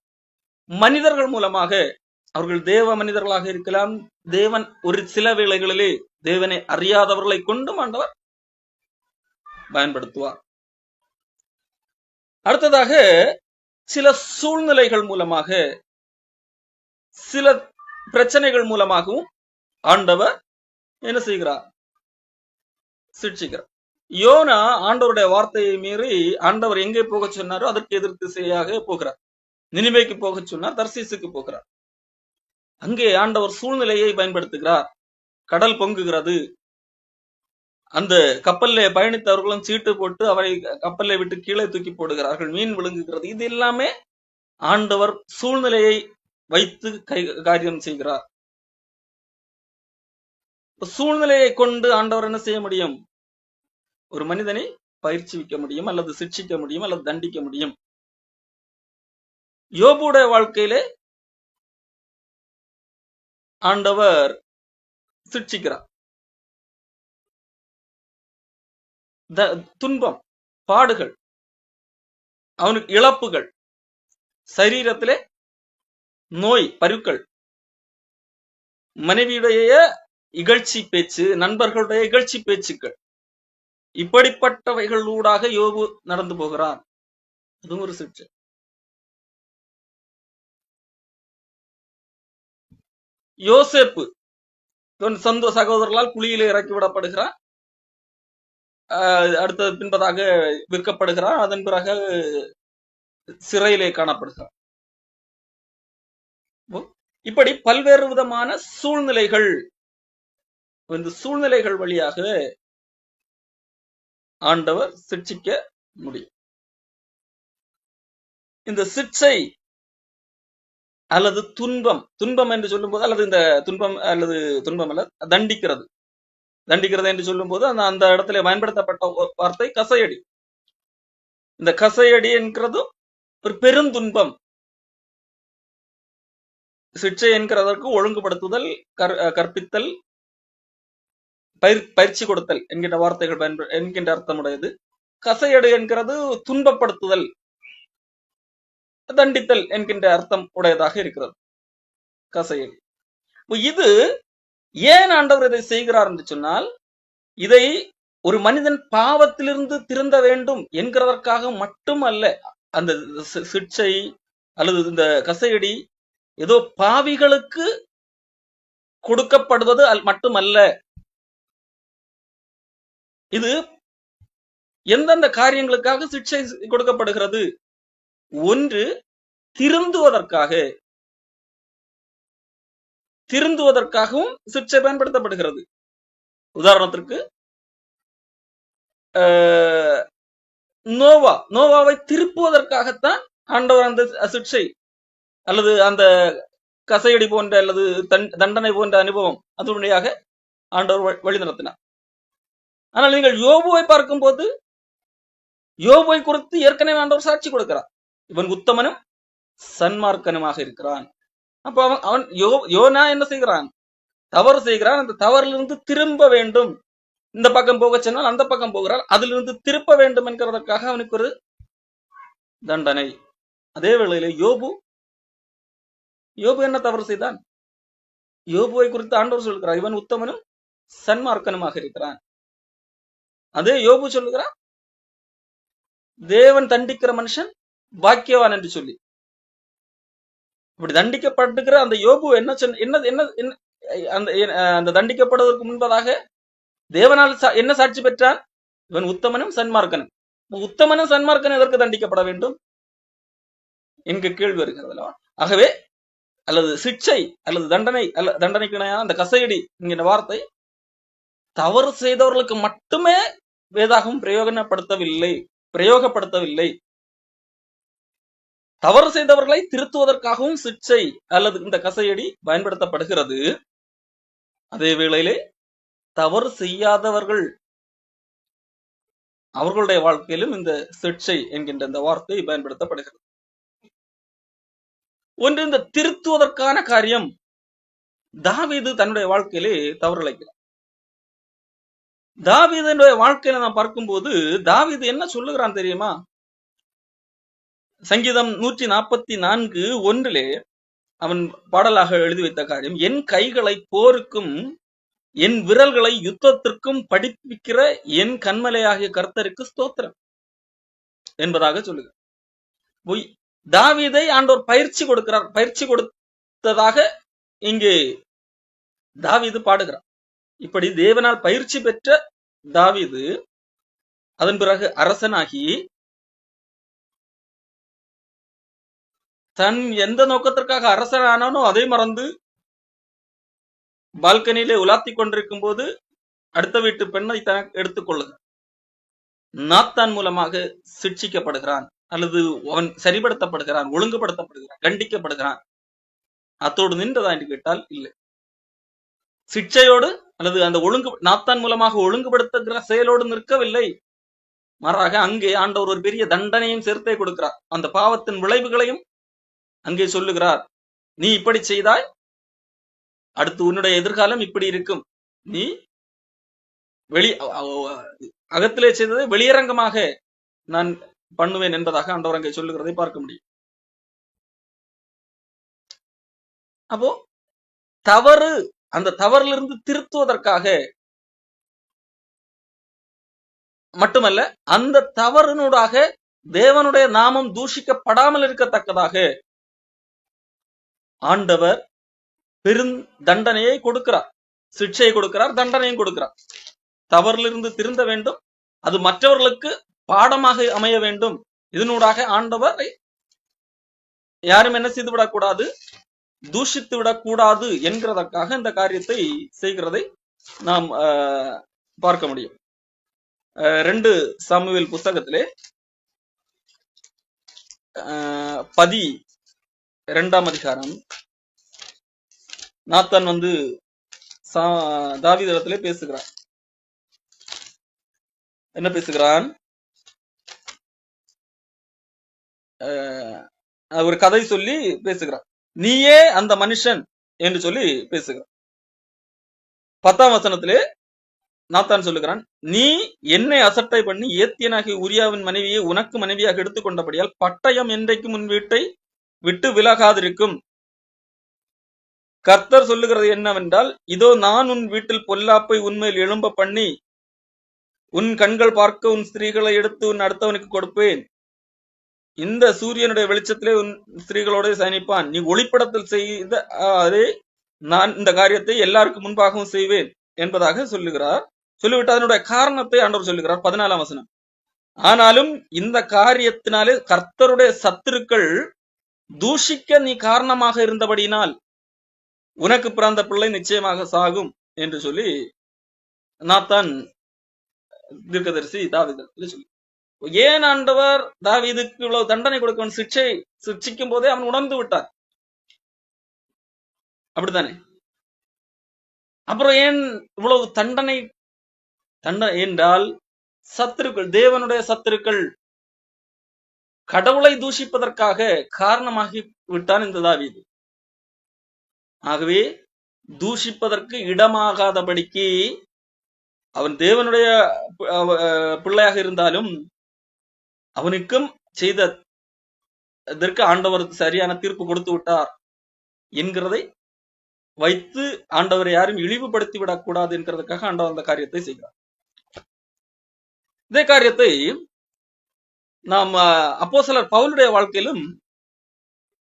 மனிதர்கள் மூலமாக, அவர்கள் தேவ மனிதர்களாக இருக்கலாம். தேவன் ஒரு சில வேளைகளிலே தேவனை அறியாதவர்களை கொண்டும் ஆண்டவர் பயன்படுத்துவார். அடுத்ததாக சில சூழ்நிலைகள் மூலமாக, சில பிரச்சனைகள் மூலமாகவும் ஆண்டவர் என்ன செய்கிறார்? சிட்சிக்கிறார். யோனா ஆண்டவருடைய வார்த்தையை மீறி ஆண்டவர் எங்கே போக சொன்னாரோ அதற்கு எதிர் திசையாக போகிறார். நினிவேக்கு போக சொன்னார், தர்சீசுக்கு போகிறார். அங்கே ஆண்டவர் சூழ்நிலையை பயன்படுத்துகிறார். கடல் பொங்குகிறது. அந்த கப்பல்ல பயணித்தவர்களும் சீட்டு போட்டு அவரை கப்பலை விட்டு கீழே தூக்கி போடுகிறார்கள், மீன் விழுங்குகிறது. இது எல்லாமே ஆண்டவர் சூழ்நிலையை வைத்து காரியம் செய்கிறார். சூழ்நிலையை கொண்டு ஆண்டவர் என்ன செய்ய முடியும்? ஒரு மனிதனை பயிற்சிவிக்க முடியும், அல்லது சிக்ஷிக்க முடியும், அல்லது தண்டிக்க முடியும். யோபுடைய வாழ்க்கையிலே ஆண்டவர் சிக்ஷிக்கிறார். துன்பம், பாடுகள், அவனுக்கு இழப்புகள், சரீரத்திலே நோய், பருக்கள், மனைவியுடைய இகழ்ச்சி பேச்சு, நண்பர்களுடைய இகழ்ச்சி பேச்சுக்கள், இப்படிப்பட்டவைகளூடாக யோபு நடந்து போகிறார். அதுவும் ஒரு சிக்ஷை. யோசேப்பு சொந்த சகோதரர்களால் குழியிலே இறக்கி விடப்படுகிறார். அடுத்தது பின்பதாக விற்கப்படுகிறார். அதன் பிறகு சிறையிலே காணப்படுகிறார். இப்படி பல்வேறு விதமான சூழ்நிலைகள், இந்த சூழ்நிலைகள் வழியாக ஆண்டவர் சிக்ஷிக்க முடியும். இந்த சிக்ஷை அல்லது துன்பம், துன்பம் என்று சொல்லும் போது, அல்லது இந்த துன்பம் அல்லது துன்பம் அல்ல, தண்டிக்கிறது என்று சொல்லும் போது அந்த இடத்துல பயன்படுத்தப்பட்ட வார்த்தை கசையடி. இந்த கசையடி என்கிறது ஒரு பெருந்துன்பம். சிக்ஷை என்கிறதற்கு ஒழுங்குபடுத்துதல், கற்பித்தல், பயிற்சி கொடுத்தல் என்கின்ற வார்த்தைகள் என்கின்ற அர்த்தமுடையது. கசையடி என்கிறது துன்பப்படுத்துதல், தண்டித்தல் என்கின்ற அர்த்தம் உடையதாக இருக்கிறது கசையடி. இது ஏன் ஆண்டவர் இதை செய்கிறார் என்று சொன்னால், இதை ஒரு மனிதன் பாவத்திலிருந்து திருந்த வேண்டும் என்கிறதற்காக மட்டுமல்ல. அந்த சிக்ஷை அல்லது இந்த கசையடி ஏதோ பாவிகளுக்கு கொடுக்கப்படுவது மட்டுமல்ல. இது எந்தெந்த காரியங்களுக்காக சிக்ஷை கொடுக்கப்படுகிறது? ஒன்று, திருந்துவதற்காகவும் சிக்ஷை பயன்படுத்தப்படுகிறது. உதாரணத்திற்கு நோவாவை திருப்புவதற்காகத்தான் ஆண்டவர் அந்த சிக்ஷை அல்லது அந்த கசையடி போன்ற அல்லது தண்டனை போன்ற அனுபவம் அது வழியாக ஆண்டவர் வழி நடத்தினார். ஆனால் நீங்கள் யோபுவை பார்க்கும்போது, யோபுவை குறித்து ஏற்கனவே ஆண்டவர் சாட்சி கொடுக்கிறார். இவன் உத்தமனும் சன்மார்க்கனுமாக இருக்கிறான். அப்ப அவன் யோனா என்ன செய்கிறான்? தவறு செய்கிறான். அந்த தவறிலிருந்து திரும்ப வேண்டும். இந்த பக்கம் போக சொன்னால் அந்த பக்கம் போகிறான். அதிலிருந்து திருப்ப வேண்டும் என்கிறதற்காக அவனுக்கு ஒரு தண்டனை. அதே வேளையில யோபு என்ன தவறு செய்தான்? யோபுவை குறித்து ஆண்டவர் சொல்கிறார், இவன் உத்தமனும் சன்மார்க்கனுமாக இருக்கிறான். அதே யோபு சொல்லுகிறான், தேவன் தண்டிக்கிற மனுஷன் பாக்கியவான் என்று சொல்லி. இப்படி தண்டிக்கப்பட்டிருக்கிற அந்த யோபு அந்த தண்டிக்கப்படுவதற்கு முன்பதாக தேவனால் என்ன சாட்சி பெற்றான்? இவன் உத்தமனும் சன்மார்க்கனும். உத்தமனும் சன்மார்க்கனும் எதற்கு தண்டிக்கப்பட வேண்டும் என்கிற கேள்வி வருகிறது. ஆகவே அல்லது சிக்ஷை அல்லது தண்டனைக்கு அந்த கசையடி என்கிற வார்த்தை தவறு செய்தவர்களுக்கு மட்டுமே வேதாகம் பிரயோகப்படுத்தவில்லை. தவறு செய்தவர்களை திருத்துவதற்காகவும் சிக்ஷை அல்லது இந்த கசையடி பயன்படுத்தப்படுகிறது. அதே வேளையிலே தவறு செய்யாதவர்கள் அவர்களுடைய வாழ்க்கையிலும் இந்த சிக்ஷை என்கின்ற இந்த வார்த்தை பயன்படுத்தப்படுகிறது. ஒன்று, இந்த திருத்துவதற்கான காரியம் தாவீது தன்னுடைய வாழ்க்கையிலே தவறிழைக்கிறார். தாவீதுடைய வாழ்க்கையில நாம் பார்க்கும்போது தாவீது என்ன சொல்லுகிறான் தெரியுமா? சங்கீதம் 144:1 அவன் பாடலாக எழுதி வைத்த காரியம், என் கைகளை போருக்கும் என் விரல்களை யுத்தத்திற்கும் படிப்பிக்கிற என் கண்மலையாகிய கர்த்தருக்கு ஸ்தோத்திரம் என்பதாக சொல்லுகிறார். தாவீதை ஆண்டவர் பயிற்சி கொடுத்ததாக இங்கே தாவீது பாடுகிறார். இப்படி தேவனால் பயிற்சி பெற்ற தாவீது அதன் பிறகு அரசனாகி தன் எந்த நோக்கத்திற்காக அரசனானோ அதை மறந்து பால்கனியிலே உலாத்தி கொண்டிருக்கும் போது அடுத்த வீட்டு பெண்ணை எடுத்துக்கொள்ளுகிறான். நாத்தான் மூலமாக சிட்சிக்கப்படுகிறான், அல்லது அவன் சரிபடுத்தப்படுகிறான், ஒழுங்குபடுத்தப்படுகிறான், கண்டிக்கப்படுகிறான். அத்தோடு நின்றதா என்று கேட்டால் இல்லை. சிக்ஷையோடு அல்லது அந்த நாத்தான் மூலமாக ஒழுங்குபடுத்துகிற செயலோடு நிற்கவில்லை. மாறாக அங்கே ஆண்டவர் ஒரு பெரிய தண்டனையும் சேர்த்தே கொடுக்கிறார். அந்த பாவத்தின் விளைவுகளையும் அங்கே சொல்லுகிறார். நீ இப்படி செய்தாய், அடுத்து உன்னுடைய எதிர்காலம் இப்படி இருக்கும். நீ அகத்திலே செய்ததை வெளியரங்கமாக நான் பண்ணுவேன் என்பதாக ஆண்டவர் அங்கே சொல்லுகிறதை பார்க்க முடியும். அப்போ தவறு, அந்த தவறிலிருந்து திருத்துவதற்காக மட்டுமல்ல, அந்த தவறினூடாக தேவனுடைய நாமம் தூஷிக்கப்படாமல் இருக்கத்தக்கதாக ஆண்டவர் பெரும் தண்டனையை கொடுக்கிறார், சிக்ஷையை கொடுக்கிறார், தண்டனையும் கொடுக்கிறார். தவறிலிருந்து திருந்த வேண்டும், அது மற்றவர்களுக்கு பாடமாக அமைய வேண்டும். இதனூடாக ஆண்டவர் யாரும் என்ன செய்து விடக்கூடாது, தூஷித்து விடக்கூடாது என்கிறதற்காக இந்த காரியத்தை செய்கிறதை நாம் பார்க்க முடியும். 2 சாமுவேல் புஸ்தகத்திலே 12ஆம் அதிகாரம் நாத்தான் தாவீதிடத்திலே பேசுகிறான். என்ன பேசுகிறான்? ஒரு கதை சொல்லி பேசுகிறான். நீயே அந்த மனுஷன் என்று சொல்லி பேசுகிறான். 10ஆம் வசனத்திலே நாத்தான் சொல்லுகிறான், நீ என்னை அசட்டை பண்ணி ஏத்தியனாகி உரியாவின் மனைவியை உனக்கு மனைவியாக எடுத்துக்கொண்டபடியால் பட்டயம் என்றைக்கும் உன் வீட்டை விட்டு விலகாதிருக்கும். கர்த்தர் சொல்லுகிறது என்னவென்றால், இதோ நான் உன் வீட்டில் பொல்லாப்பை உண்மையில் எழும்ப பண்ணி உன் கண்கள் பார்க்க உன் ஸ்திரீகளை எடுத்து உன் அடுத்தவனுக்கு கொடுப்பேன். இந்த சூரியனுடைய வெளிச்சத்திலே உன் ஸ்திரீகளோட சயனிப்பான். நீ ஒளிப்படத்தில் செய்த அதே நான் இந்த காரியத்தை எல்லாருக்கும் முன்பாகவும் செய்வேன் என்பதாக சொல்லுகிறார். சொல்லிவிட்டு அதனுடைய காரணத்தை ஆண்டவர் சொல்லுகிறார். 14ஆம் வசனம், ஆனாலும் இந்த காரியத்தினாலே கர்த்தருடைய சத்துருக்கள் தூஷிக்க நீ காரணமாக இருந்தபடியினால் உனக்கு பிறந்த பிள்ளை நிச்சயமாக சாகும் என்று சொல்லி நாத்தான் தீர்க்கதரிசி தாவீதுக்கு சொல்லி, ஏன் ஆண்டவர் தாவீதுக்கு இவ்வளவு தண்டனை கொடுக்கவன் சிக்ஷிக்கும் போதே அவன் உணர்ந்து விட்டான். அப்படித்தானே? அப்புறம் ஏன் இவ்வளவு தண்டனை என்றால், சத்துருக்கள், தேவனுடைய சத்துருக்கள் கடவுளை தூஷிப்பதற்காக காரணமாகி விட்டான் இந்த தாவீது. ஆகவே தூஷிப்பதற்கு இடமாகாதபடிக்கு அவன் தேவனுடைய பிள்ளையாக இருந்தாலும் அவனுக்கும் செய்ததற்கு ஆண்டவர் சரியான தீர்ப்பு கொடுத்து விட்டார் என்கிறதை வைத்து ஆண்டவரை யாரும் இழிவுபடுத்தி விடக்கூடாது என்கிறதுக்காக ஆண்டவர் அந்த காரியத்தை செய்கிறார். இதே காரியத்தை நாம் அப்போஸ்தலர் பவுலுடைய வாழ்க்கையிலும்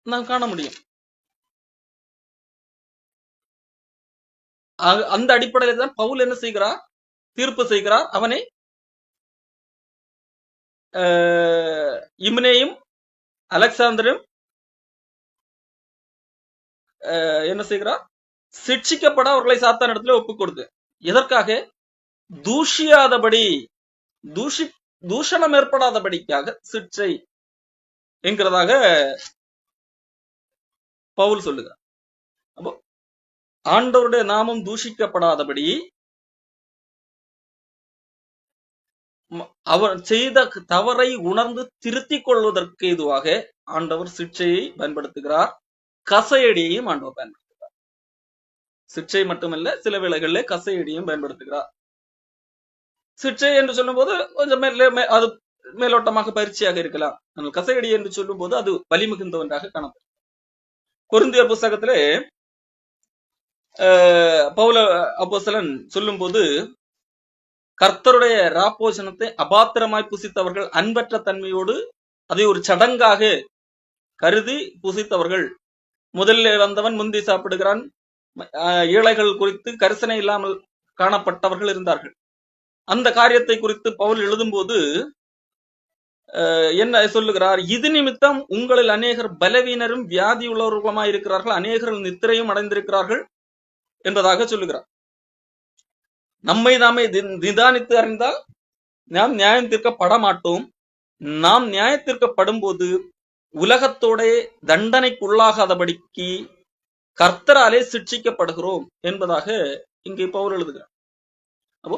நாம் காண முடியும். அந்த அடிப்படையில் தான் பவுல் என்ன செய்கிறார், தீர்ப்பு செய்கிறார். அவனை இம்னேயும் அலெக்சாந்தரும் என்ன செய்கிறார், சிட்சிக்கப்பட அவர்களை சாத்தான் இடத்துல ஒப்புக் கொடுத்து, எதற்காக? தூஷியாதபடி, தூஷணம் ஏற்படாதபடிக்காக சிட்சை என்கிறதாக பவுல் சொல்லுகிறார். அப்போ ஆண்டவருடைய நாமம் தூஷிக்கப்படாதபடி அவர் செய்த தவறை உணர்ந்து திருத்திக் கொள்வதற்கு ஏதுவாக ஆண்டவர் சிட்சையை பயன்படுத்துகிறார், கசையடியையும் ஆண்டவர் பயன்படுத்துகிறார். சிட்சை மட்டுமல்ல, சில வேளைகளில் கசையடியும் பயன்படுத்துகிறார். சிட்சை என்று சொல்லும் போது கொஞ்சம் அது மேலோட்டமாக பயிற்சியாக இருக்கலாம். ஆனால் கசையடி என்று சொல்லும் போது அது வலிமிகுந்த ஒன்றாக காணப்படும். கொரிந்தியர் புஸ்தகத்திலே பவுல அப்போஸ்தலன் சொல்லும் போது, கர்த்தருடைய ராப்போசனத்தை அபாத்திரமாய் புசித்தவர்கள், அன்பற்ற தன்மையோடு அதை ஒரு சடங்காக கருதி புசித்தவர்கள், முதலில் வந்தவன் முந்தி சாப்பிடுகிறான், ஏழைகள் குறித்து கரிசனை இல்லாமல் காணப்பட்டவர்கள் இருந்தார்கள். அந்த காரியத்தை குறித்து பவுல் எழுதும்போது என்ன சொல்லுகிறார், இது நிமித்தம் உங்களில் அநேகர் பலவீனரும் வியாதி உள்ளவர்களுமாய் இருக்கிறார்கள், அநேகர்கள் நித்திரையும் அடைந்திருக்கிறார்கள் என்பதாக சொல்லுகிறார். நம்மை நாமே நிதானித்து அறிந்தால் நாம் நியாயம் தீர்க்கப்பட மாட்டோம். நாம் நியாயத்திற்கப்படும் போது உலகத்தோட தண்டனைக்குள்ளாகாதபடிக்கு கர்த்தராலே சிட்சிக்கப்படுகிறோம் என்பதாக இங்கே பவுல் எழுதுகிறார். அப்போ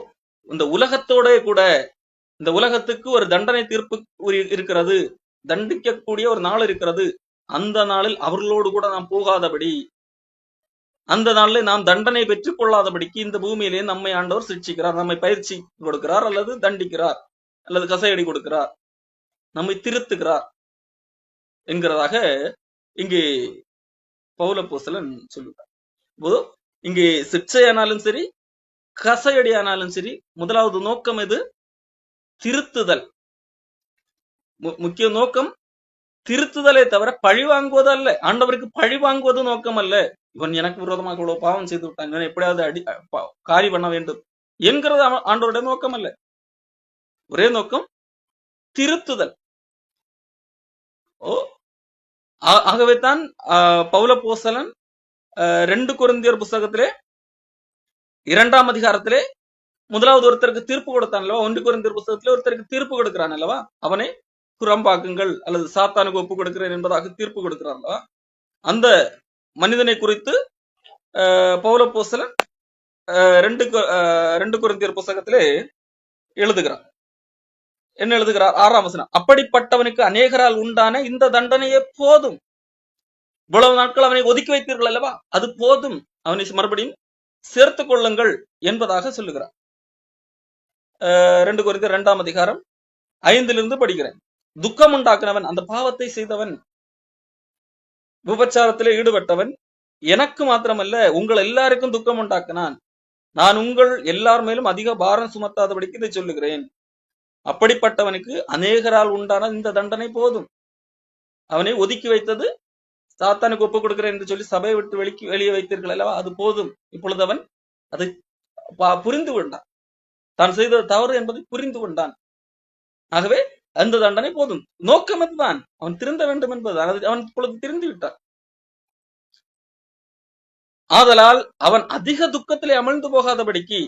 இந்த உலகத்தோட கூட இந்த உலகத்துக்கு ஒரு தண்டனை தீர்ப்பு இருக்கிறது, தண்டிக்கக்கூடிய ஒரு நாள் இருக்கிறது. அந்த நாளில் அவர்களோடு கூட நாம் போகாதபடி, அந்த நாளில் நாம் தண்டனை பெற்றுக் கொள்ளாதபடிக்கு இந்த பூமியிலே நம்மை ஆண்டவர் சிட்சிக்கிறார், நம்மை பயிற்சி கொடுக்கிறார், அல்லது தண்டிக்கிறார், அல்லது கசையடி கொடுக்கிறார், நம்மை திருத்துகிறார் என்கிறதாக இங்கே பவுல் அப்போஸ்தலன் சொல்லுகிறார். இங்கே சிக்ஷையானாலும் சரி, கசையடி ஆனாலும் சரி, முதலாவது நோக்கம் எது? திருத்துதல். முக்கிய நோக்கம் திருத்துதலை தவிர பழி வாங்குவது அல்ல. ஆண்டவருக்கு பழி வாங்குவது நோக்கம் அல்ல. இவன் எனக்கு விரோதமாக இவ்வளவு பாவம் செய்து விட்டான், இவன் எப்படியாவது காரி பண்ண வேண்டும் என்கிறது ஆண்டவருடைய நோக்கம் அல்ல. ஒரே நோக்கம் திருத்துதல். ஆகவே தான் பவுல் அப்போஸ்தலன் 2 கொரிந்தியர் புஸ்தகத்திலே 2ஆம் அதிகாரத்திலே முதலாவது ஒருத்தருக்கு தீர்ப்பு கொடுத்தான் அல்லவா? 1 கொரிந்தியர் புஸ்தகத்திலே ஒருத்தருக்கு தீர்ப்பு கொடுக்கிறான் அல்லவா? அவனை புறம்பாக்குங்கள் அல்லது சாத்தானுக்கு ஒப்பு கொடுக்கிறேன் என்பதாக தீர்ப்பு கொடுக்கிறான் அல்லவா? அந்த மனிதனை குறித்து பவுல் அப்போஸ்தலன் 2 கொரிந்தியர் புஸ்தகத்திலே எழுதுகிறார். என்ன எழுதுகிறார்? 6ஆம் வசனம், அப்படிப்பட்டவனுக்கு அநேகரால் உண்டான இந்த தண்டனையே போதும். இவ்வளவு நாட்கள் அவனை ஒதுக்கி வைத்தீர்கள் அல்லவா? அது போதும், அவனை மறுபடியும் சேர்த்துக் கொள்ளுங்கள் என்பதாக சொல்லுகிறார். 2 கொரிந்தியர் 2ஆம் அதிகாரம் 5 படிக்கிறேன். துக்கம் உண்டாக்குனவன், அந்த பாவத்தை செய்தவன், விபச்சாரத்திலே ஈடுபட்டவன், எனக்கு மாத்திரமல்ல உங்கள் எல்லாருக்கும் துக்கம் உண்டாக்கினான். நான் உங்கள் எல்லார் மேலும் அதிக பாரம் சுமத்தாதபடிக்கு இதை சொல்லுகிறேன். அப்படிப்பட்டவனுக்கு அநேகரால் உண்டான இந்த தண்டனை போதும். அவனை ஒதுக்கி வைத்தது, சாத்தானுக்கு ஒப்புக் கொடுக்கிறேன் என்று சொல்லி சபையை விட்டு வெளியே வைத்தீர்கள் அல்லவா? அது போதும். இப்பொழுது அவன் அதை புரிந்து கொண்டான், தான் செய்த தவறு என்பதை புரிந்து கொண்டான். ஆகவே அந்த தண்டனை போதும். நோக்கம் அதுதான், அவன் திருந்த வேண்டும் என்பது. அவன் இப்பொழுது திரிந்து விட்டான். ஆதலால் அவன் அதிக துக்கத்திலே அமிழ்ந்து போகாதபடிக்கு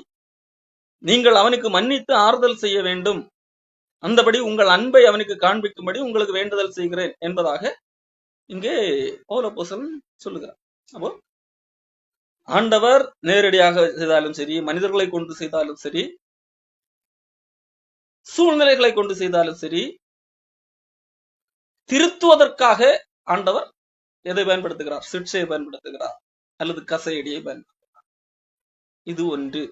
நீங்கள் அவனுக்கு மன்னித்து ஆறுதல் செய்ய வேண்டும். அந்தபடி உங்கள் அன்பை அவனுக்கு காண்பிக்கும்படி உங்களுக்கு வேண்டுதல் செய்கிறேன் என்பதாக இங்கே பவுல் அப்போஸ்தலன் சொல்லுகிறார். அப்போ ஆண்டவர் நேரடியாக செய்தாலும் சரி, மனிதர்களை கொண்டு செய்தாலும் சரி, சூழ்நிலைகளை கொண்டு செய்தாலும் சரி, திருத்துவதற்காக ஆண்டவர் எதை பயன்படுத்துகிறார்? சிட்சையை பயன்படுத்துகிறார் அல்லது கசையடியை பயன்படுத்துகிறார். இது ஒன்று.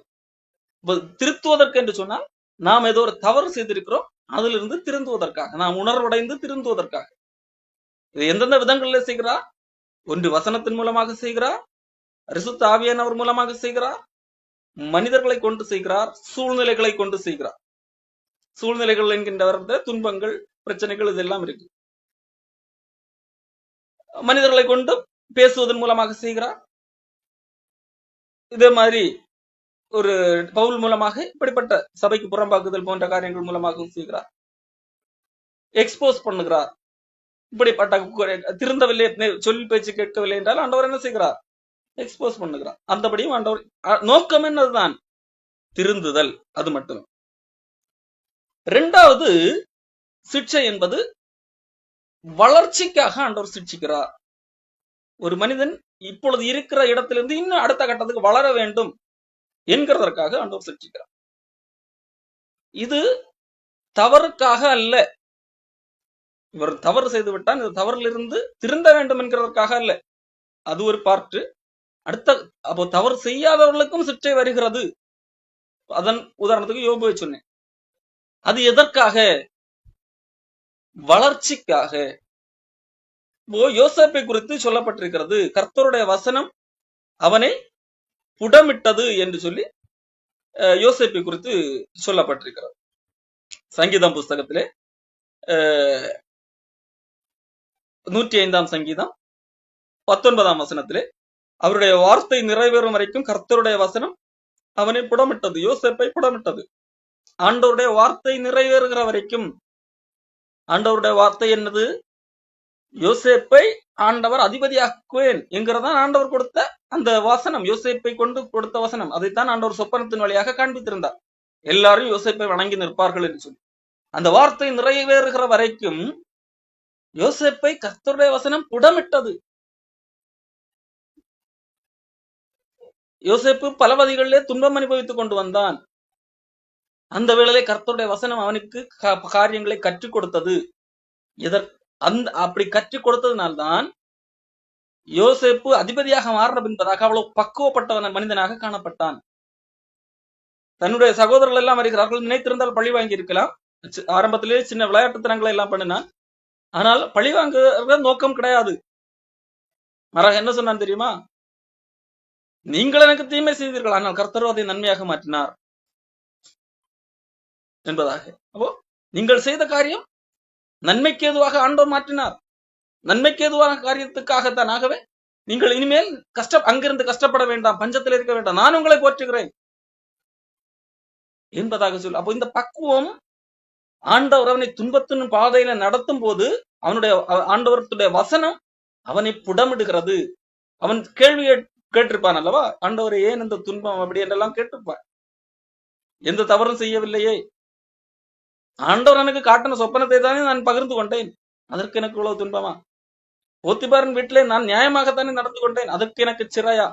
திருத்துவதற்கு என்று சொன்னால் நாம் ஏதோ ஒரு தவறு செய்திருக்கிறோம், அதிலிருந்து திருந்துவதற்காக, நாம் உணர்வடைந்து திருந்துவதற்காக. இது எந்தெந்த விதங்களில் செய்கிறார்? ஒன்று வசனத்தின் மூலமாக செய்கிறார், பரிசுத்த ஆவியானவர் மூலமாக செய்கிறார், மனிதர்களை கொண்டு செய்கிறார், சூழ்நிலைகளை கொண்டு செய்கிறார். சூழ்நிலைகள் என்கின்ற துன்பங்கள், பிரச்சனைகள் இதெல்லாம் இருக்கு. மனிதர்களை கொண்டு பேசுவதன் மூலமாக செய்கிறார். இதே மாதிரி ஒரு பவுல் மூலமாக இப்படிப்பட்ட சபைக்கு புறம்பாக்குதல் போன்ற காரியங்கள் மூலமாக செய்கிறார். எக்ஸ்போஸ் பண்ணுகிறார். இப்படிப்பட்ட திருந்தவில்லை, சொல் பேச்சு கேட்கவில்லை என்றால் ஆண்டவர் என்ன செய்கிறார்? எக்ஸ்போஸ் பண்ணுகிறார். அந்தபடியும் ஆண்டவர் நோக்கம் என்னதுதான்? திருந்துதல். அது மட்டும். இரண்டாவது சிட்சை என்பது வளர்ச்சிக்காக ஆண்டவர் சிட்சிக்கிறார். ஒரு மனிதன் இப்பொழுது இருக்கிற இடத்திலிருந்து இன்னும் அடுத்த கட்டத்துக்கு வளர வேண்டும் என்கிறதற்காக ஆண்டவர் சிட்சிக்கிறார். இது தவறுக்காக அல்ல. இவர் தவறு செய்து விட்டான், இந்த தவறிலிருந்து திருந்த வேண்டும் என்கிறதற்காக அல்ல. அது ஒரு பார்ட்டு. அடுத்த அப்போ தவறு செய்யாதவர்களுக்கும் சிட்சை வருகிறது. அதன் உதாரணத்துக்கு யோபுவை சொன்னேன். அது எதற்காக? வளர்ச்சிக்காக. யோசேப்பை குறித்து சொல்லப்பட்டிருக்கிறது, கர்த்தருடைய வசனம் அவனை புடமிட்டது என்று சொல்லி யோசேப்பை குறித்து சொல்லப்பட்டிருக்கிறது. சங்கீதம் புஸ்தகத்திலே 105ஆம் சங்கீதம் 19ஆம் வசனத்திலே அவருடைய வார்த்தை நிறைவேறும் வரைக்கும் கர்த்தருடைய வசனம் அவனை புடமிட்டது, யோசேப்பை புடமிட்டது. ஆண்டவருடைய வார்த்தை நிறைவேறுகிற வரைக்கும். ஆண்டவருடைய வார்த்தை என்னது? யோசேப்பை ஆண்டவர் அதிபதியாக்குவேன் என்கிறதான் ஆண்டவர் கொடுத்த அந்த வசனம் யோசேப்பை கொண்டு கொடுத்த வசனம், அதைத்தான் ஆண்டவர் சொப்பனத்தின் வழியாக காண்பித்திருந்தார். எல்லாரும் யோசேப்பை வணங்கி நிற்பார்கள் என்று சொல்லி அந்த வார்த்தை நிறைவேறுகிற வரைக்கும் யோசேப்பை கர்த்தருடைய வசனம் புடமிட்டது. யோசேப்பு பல வழிகளிலே துன்பம் அனுபவித்துக் கொண்டு வந்தான். அந்த வேளையிலே கர்த்தருடைய வசனம் அவனுக்கு காரியங்களை கற்றுக் கொடுத்தது. அப்படி கற்றுக் கொடுத்ததுனால்தான் யோசேப்பு அதிபதியாக மாறின என்பதாக அவ்வளவு பக்குவப்பட்ட மனிதனாக காணப்பட்டான். தன்னுடைய சகோதரர்கள் எல்லாம் வருகிறார்கள், நினைத்திருந்தால் பழி வாங்கி இருக்கலாம். ஆரம்பத்திலே சின்ன விளையாட்டுத்தனங்களை எல்லாம் பண்ணினான். ஆனால் பழி வாங்குற நோக்கம் கிடையாது. மறாக என்ன சொன்னான் தெரியுமா? நீங்கள் எனக்கு தீமை செய்தீர்கள், ஆனால் கர்த்தரோ அதை நன்மையாக மாற்றினார் என்பதாக. அப்போ நீங்கள் செய்த காரியம் நன்மைக்கு ஏதுவாக ஆண்டவர் மாற்றினார். நன்மைக்கு ஏதுவான காரியத்துக்காகத்தான். ஆகவே நீங்கள் இனிமேல் அங்கிருந்து கஷ்டப்பட வேண்டாம், பஞ்சத்தில் இருக்க வேண்டாம், நான் உங்களை போற்றுகிறேன் என்பதாக சொல்லு. அப்போ இந்த பக்குவம் ஆண்டவர் அவனை துன்பத்தின் பாதையில நடத்தும் போது ஆண்டவருடைய வசனம் அவனை புடமிடுகிறது. அவன் கேள்வி கேட்டிருப்பான் அல்லவா, ஆண்டவரை ஏன் இந்த துன்பம் அப்படி என்றெல்லாம் கேட்டிருப்பான். எந்த தவறும் செய்யவில்லையே, ஆண்டவர் எனக்கு காட்டின சொப்பனத்தை தானே நான் பகிர்ந்து கொண்டேன், அதற்கு எனக்கு இவ்வளவு துன்பமா? போத்திபாரின் வீட்டிலே நான் நியாயமாகத்தானே நடந்து கொண்டேன், அதற்கு எனக்கு சிறையா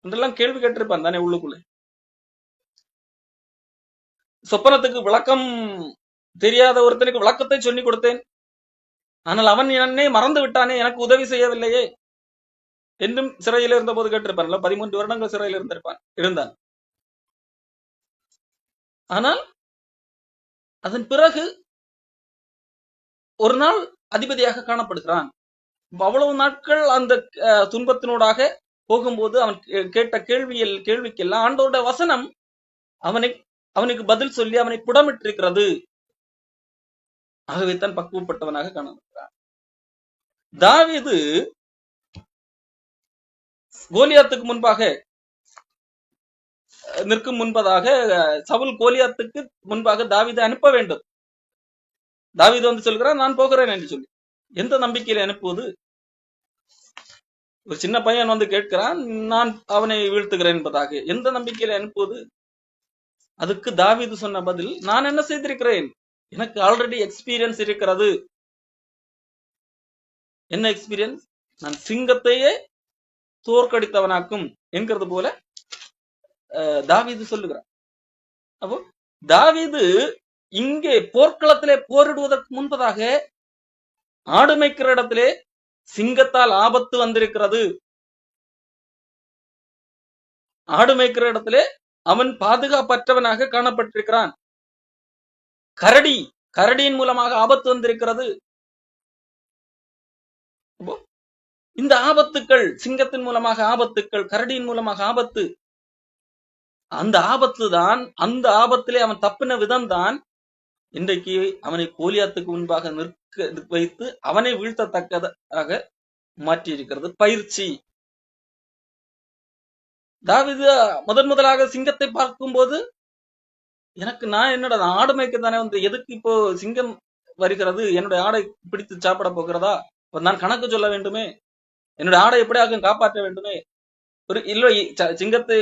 என்றெல்லாம் கேள்வி கேட்டிருப்பான் தானே உள்ளுக்குள்ளே. சொப்பனத்துக்கு விளக்கம் தெரியாத ஒருத்தனுக்கு விளக்கத்தை சொல்லி கொடுத்தேன், ஆனால் அவன் என்னை மறந்து விட்டானே, எனக்கு உதவி செய்யவில்லையே என்றும் சிறையில் இருந்த போது கேட்டிருப்பான்ல. 13 வருடங்கள் சிறையில் இருந்தான். ஆனால் அதன் பிறகு ஒரு நாள் அதிபதியாக காணப்படுகிறான். அவ்வளவு நாட்கள் அந்த துன்பத்தினூடாக போகும்போது அவன் கேட்ட கேள்விக்கெல்லாம் ஆண்டவருடைய வசனம் அவனுக்கு பதில் சொல்லி அவனை புடமிட்டிருக்கிறது. ஆகவே தான் பக்குவப்பட்டவனாக காணப்படுகிறான். தாவீது கோலியாத்துக்கு முன்பாக நிற்கும் முன்பதாக சவுல் கோலியாத்துக்கு முன்பாக தாவீதை அனுப்ப வேண்டும். தாவீது வந்து சொல்கிறான், நான் போகிறேன் என்று சொல்லி. எந்த நம்பிக்கையில அனுப்புவது? ஒரு சின்ன பையன் வந்து கேட்கிறான், நான் அவனை வீழ்த்துகிறேன் என்பதாக. எந்த நம்பிக்கையில அனுப்புவது? அதுக்கு தாவீது சொன்ன பதில், நான் என்ன செய்திருக்கிறேன், எனக்கு ஆல்ரெடி எக்ஸ்பீரியன்ஸ் இருக்கிறது. என்ன எக்ஸ்பீரியன்ஸ்? நான் சிங்கத்தையே தோற்கடித்தவனாக்கும் என்கிறது போல தாவீது சொல்லுகிறான். அப்போ தாவீது இங்கே போர்க்களத்திலே போரிடுவதற்கு முன்பதாக ஆடு மேய்க்கிற இடத்திலே சிங்கத்தால் ஆபத்து வந்திருக்கிறது. ஆடு மேய்க்கிற இடத்திலே அவன் பாதுகாப்பற்றவனாக காணப்பட்டிருக்கிறான். கரடியின் மூலமாக ஆபத்து வந்திருக்கிறது. இந்த ஆபத்துக்கள், சிங்கத்தின் மூலமாக ஆபத்துக்கள், கரடியின் மூலமாக ஆபத்து, அந்த ஆபத்து தான், அந்த ஆபத்திலே அவன் தப்பின விதம் தான் இன்றைக்கு அவனை கோலியாத்துக்கு முன்பாக நிற்க வைத்து அவனை வீழ்த்தத்தக்கதாக மாற்றி இருக்கிறது. பயிற்சி. தாவீது முதலாக சிங்கத்தை பார்க்கும் போது நான் என்னோட ஆடு மேய்க்க தானே வந்து, எதுக்கு இப்போ சிங்கம் வருகிறது, என்னுடைய ஆடை பிடித்து சாப்பிட போகிறதா, நான் கணக்கு சொல்ல வேண்டுமே, என்னுடைய ஆடை எப்படியாக காப்பாற்ற வேண்டுமே, இல்லை சிங்கத்தை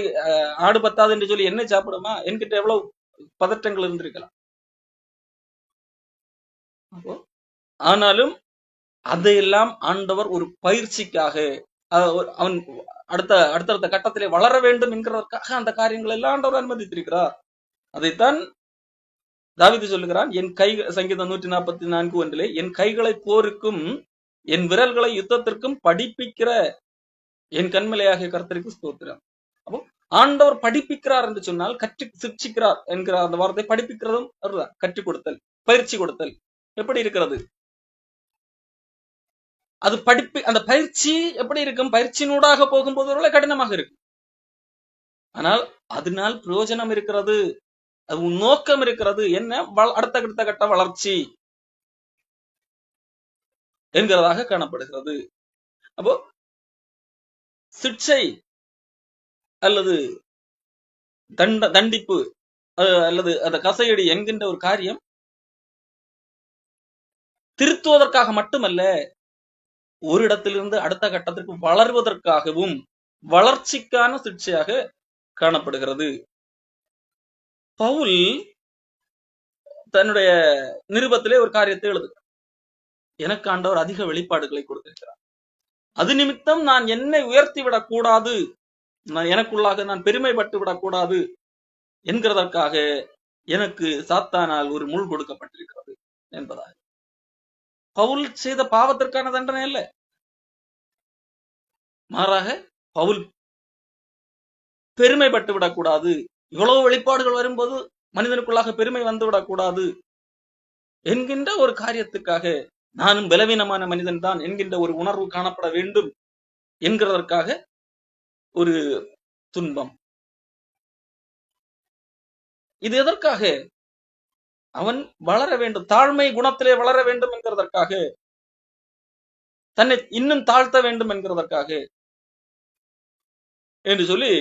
ஆடு பத்தாது என்று சொல்லி என்ன சாப்பிடுமா என்கிட்ட எவ்வளவு பதற்றங்கள் இருந்திருக்கலாம். ஆனாலும் அதையெல்லாம் ஆண்டவர் ஒரு பயிற்சிக்காக, அவன் அடுத்தடுத்த கட்டத்திலே வளர வேண்டும் என்கிறதற்காக அந்த காரியங்கள் எல்லாம் ஆண்டவர் அனுமதித்திருக்கிறார். அதைத்தான் தாவீது சொல்லுகிறான், என் சங்கீதம் 144:1 என் கைகளை போருக்கும் என் விரல்களை யுத்தத்திற்கும் படிப்பிக்கிற என் கண்மலையாகிய கர்த்தருக்கு ஸ்தோத்திரம். அப்போ ஆண்டவர் படிப்பிக்கிறார் என்று சொன்னால் சிக்ஷிக்கிறார் என்கிற அந்த வார்த்தை படிப்பிக்கிறதும் கற்றுக் கொடுத்தல், பயிற்சி கொடுத்தல். எப்படி இருக்கிறது அது? அந்த பயிற்சி எப்படி இருக்கும்? பயிற்சியினூடாக போகும்போது ஒருவேளை கடினமாக இருக்கும், ஆனால் அதனால் பிரயோஜனம் இருக்கிறது, அது நோக்கம் இருக்கிறது. என்ன? அடுத்த கட்ட வளர்ச்சி என்கிறதாக காணப்படுகிறது. அப்போ சிக்ஷை அல்லது தண்டிப்பு அல்லது அந்த கசையடி என்கின்ற ஒரு காரியம் திருத்துவதற்காக மட்டுமல்ல, ஒரு இடத்திலிருந்து அடுத்த கட்டத்திற்கு வளர்வதற்காகவும் வளர்ச்சிக்கான சிக்ஷையாக காணப்படுகிறது. பவுல் தன்னுடைய நிருபத்திலே ஒரு காரியத்தை எழுதுகிறார். எனக்கு ஆண்டவர் அதிக வெளிப்பாடுகளை கொடுத்திருக்கிறார். அது நிமித்தம் நான் என்னை உயர்த்தி விடக்கூடாது, எனக்குள்ளாக நான் பெருமைப்பட்டு விடக்கூடாது என்கிறதற்காக எனக்கு சாத்தானால் ஒரு முள் கொடுக்கப்பட்டிருக்கிறது என்பதாக. பவுல் செய்த பாவத்திற்கான தண்டனை அல்ல, மாறாக பவுல் பெருமைப்பட்டு விடக்கூடாது, இவ்வளவு வெளிப்பாடுகள் வரும்போது மனிதனுக்குள்ளாக பெருமை வந்து விடக்கூடாது என்கின்ற ஒரு காரியத்துக்காக, நானும் பலவீனமான மனிதன் தான் என்கின்ற ஒரு உணர்வு காணப்பட வேண்டும் என்கிறதற்காக ஒரு துன்பம். இது எதற்காக? அவன் வளர வேண்டும், தாழ்மை குணத்திலே வளர வேண்டும் என்கிறதற்காக, தன்னை இன்னும் தாழ்த்த வேண்டும் என்கிறதற்காக என்று சொல்லி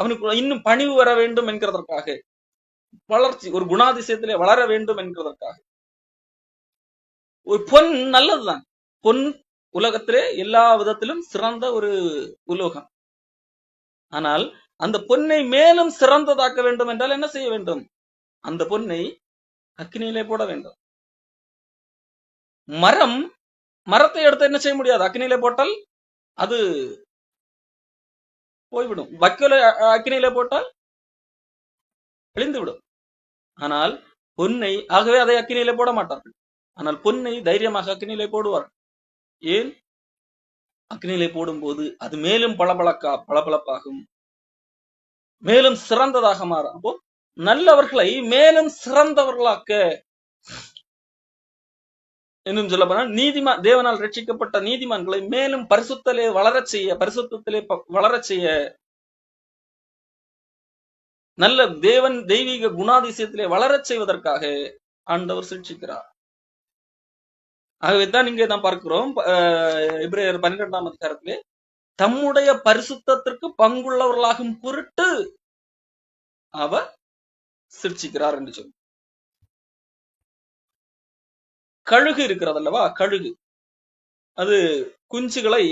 அவனுக்கு இன்னும் பணிவு வர வேண்டும் என்கிறதற்காக, வளர்ச்சி ஒரு குணாதிசயத்திலே வளர வேண்டும் என்கிறதற்காக. ஒரு பொன் நல்லதுதான், பொன் உலகத்திலே எல்லா விதத்திலும் சிறந்த ஒரு உலோகம். ஆனால் அந்த பொன்னை மேலும் சிறந்ததாக்க வேண்டும் என்றால் என்ன செய்ய வேண்டும்? அந்த பொன்னை அக்னியிலே போட வேண்டும். மரத்தை எடுத்து என்ன செய்ய முடியாது, அக்னியிலே போட்டால் அது போய்விடும். வைக்கோலை அக்னியிலே போட்டால் அழிந்து விடும். ஆனால் பொன்னை, ஆகவே அதை அக்னியிலே போட மாட்டார்கள். ஆனால் பொன்னை தைரியமாக அக்னியிலே போடுவார்கள். ஏன்? அக்னியிலே போடும்போது அது மேலும் பளபளப்பாகும், மேலும் சிறந்ததாக மாறும். அப்போ நல்லவர்களை மேலும் சிறந்தவர்களாக்க, இன்னும் சொல்ல போனால் தேவனால் ரட்சிக்கப்பட்ட நீதிமான்களை மேலும் பரிசுத்தத்திலே வளரச் செய்ய, நல்ல தெய்வீக குணாதிசயத்திலே வளரச் செய்வதற்காக ஆண்டவர் சிக்ஷிக்கிறார். ஆகவேதான் இங்கே நாம் பார்க்கிறோம், எபிரேயர் 12ஆம் அதிகாரத்திலே தம்முடைய பரிசுத்தத்திற்கு பங்குள்ளவர்களாகும் பொருட்டு அவர் சிக்ஷிக்கிறார் என்று சொல்லி. கழுகு இருக்கிறது அல்லவா, கழுகு அது குஞ்சுகளை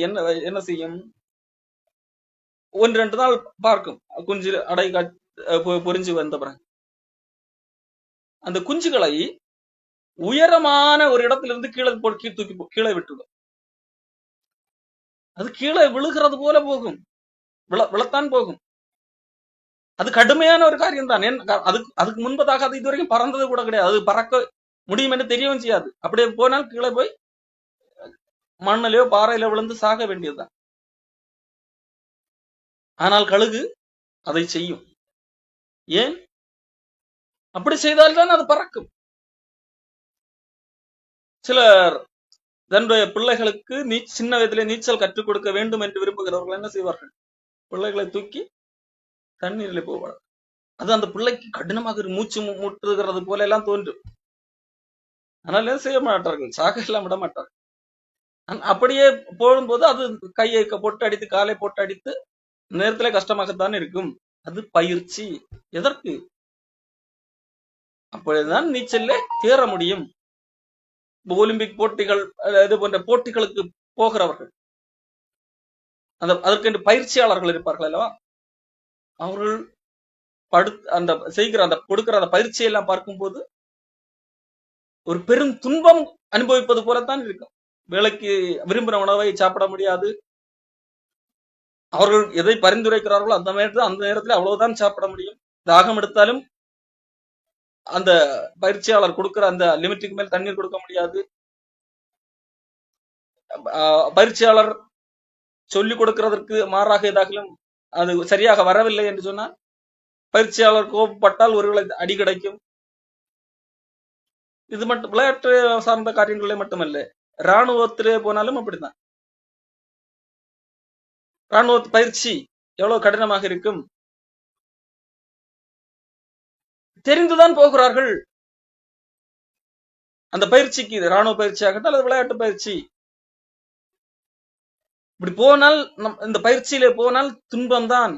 என்ன செய்யும்? 1-2 நாள் பார்க்கும், குஞ்சு அடை பொறிஞ்சு வந்த பிறகு அந்த குஞ்சுகளை உயரமான ஒரு இடத்திலிருந்து கீழே விட்டுவிடும். அது கீழே விழுகிறது போல போகும், விழத்தான் போகும். அது கடுமையான ஒரு காரியம் தான். அதுக்கு முன்பதாக அது இதுவரைக்கும் பறந்தது கூட கிடையாது. அது பறக்க முடியும் என்று தெரியவும் செய்யாது. அப்படியே போனால் கீழே போய் மண்ணிலையோ பாறையில விழுந்து சாக வேண்டியதுதான். ஆனால் கழுகு அதை செய்யும். ஏன்? அப்படி செய்தால்தான் அது பறக்கும். சிலர் தன்னுடைய பிள்ளைகளுக்கு சின்ன வயதிலே நீச்சல் கற்றுக் கொடுக்க வேண்டும் என்று விரும்புகிறவர்கள் என்ன செய்வார்கள்? பிள்ளைகளை தூக்கி தண்ணீரில் போவார்கள். அது அந்த பிள்ளைக்கு கடினமாக மூச்சு முட்டுகிறது போல எல்லாம் தோன்றும். ஆனால் என்ன செய்ய மாட்டார்கள், சாக எல்லாம் விட மாட்டார்கள். அப்படியே போடும்போது அது கையை போட்டு அடித்து, காலை போட்டு அடித்து, நேரத்திலே கஷ்டமாகத்தான் இருக்கும். அது பயிற்சி. எதற்கு? அப்பொழுதுதான் நீச்சல்ல தேற முடியும். ஒலிம்பிக் போட்டிகள், இது போன்ற போட்டிகளுக்கு போகிறவர்கள், அதற்கென்று பயிற்சியாளர்கள் இருப்பார்கள் அல்லவா, அவர்கள் கொடுக்கிற அந்த பயிற்சியெல்லாம் பார்க்கும்போது ஒரு பெரும் துன்பம் அனுபவிப்பது போலத்தான் இருக்கும். வேலைக்கு விரும்பின உணவை சாப்பிட முடியாது. அவர்கள் எதை பரிந்துரைக்கிறார்களோ அந்த நேரத்தில் அவ்வளவுதான் சாப்பிட முடியும். தாகம் எடுத்தாலும் அந்த பயிற்சியாளர் கொடுக்கிற அந்த லிமிட்டுக்கு மேல் தண்ணீர் கொடுக்க முடியாது. பயிற்சியாளர் சொல்லிக் கொடுக்கிறதற்கு மாறாக ஏதாகலும் அது சரியாக வரவில்லை என்று சொன்னால் பயிற்சியாளர் கோபப்பட்டால் ஒருவேளை அடி கிடைக்கும். இது மட்டும் விளையாட்டு சார்ந்த காரியங்களே மட்டுமல்ல, இராணுவத்திலே போனாலும் அப்படித்தான். இராணுவ பயிற்சி எவ்வளவு கடினமாக இருக்கும். தெரிந்துதான் போகிறார்கள் அந்த பயிற்சிக்கு. இராணுவ பயிற்சி ஆகட்டும் அல்லது விளையாட்டு பயிற்சி, இப்படி போனால், இந்த பயிற்சியிலே போனால் துன்பம்தான்,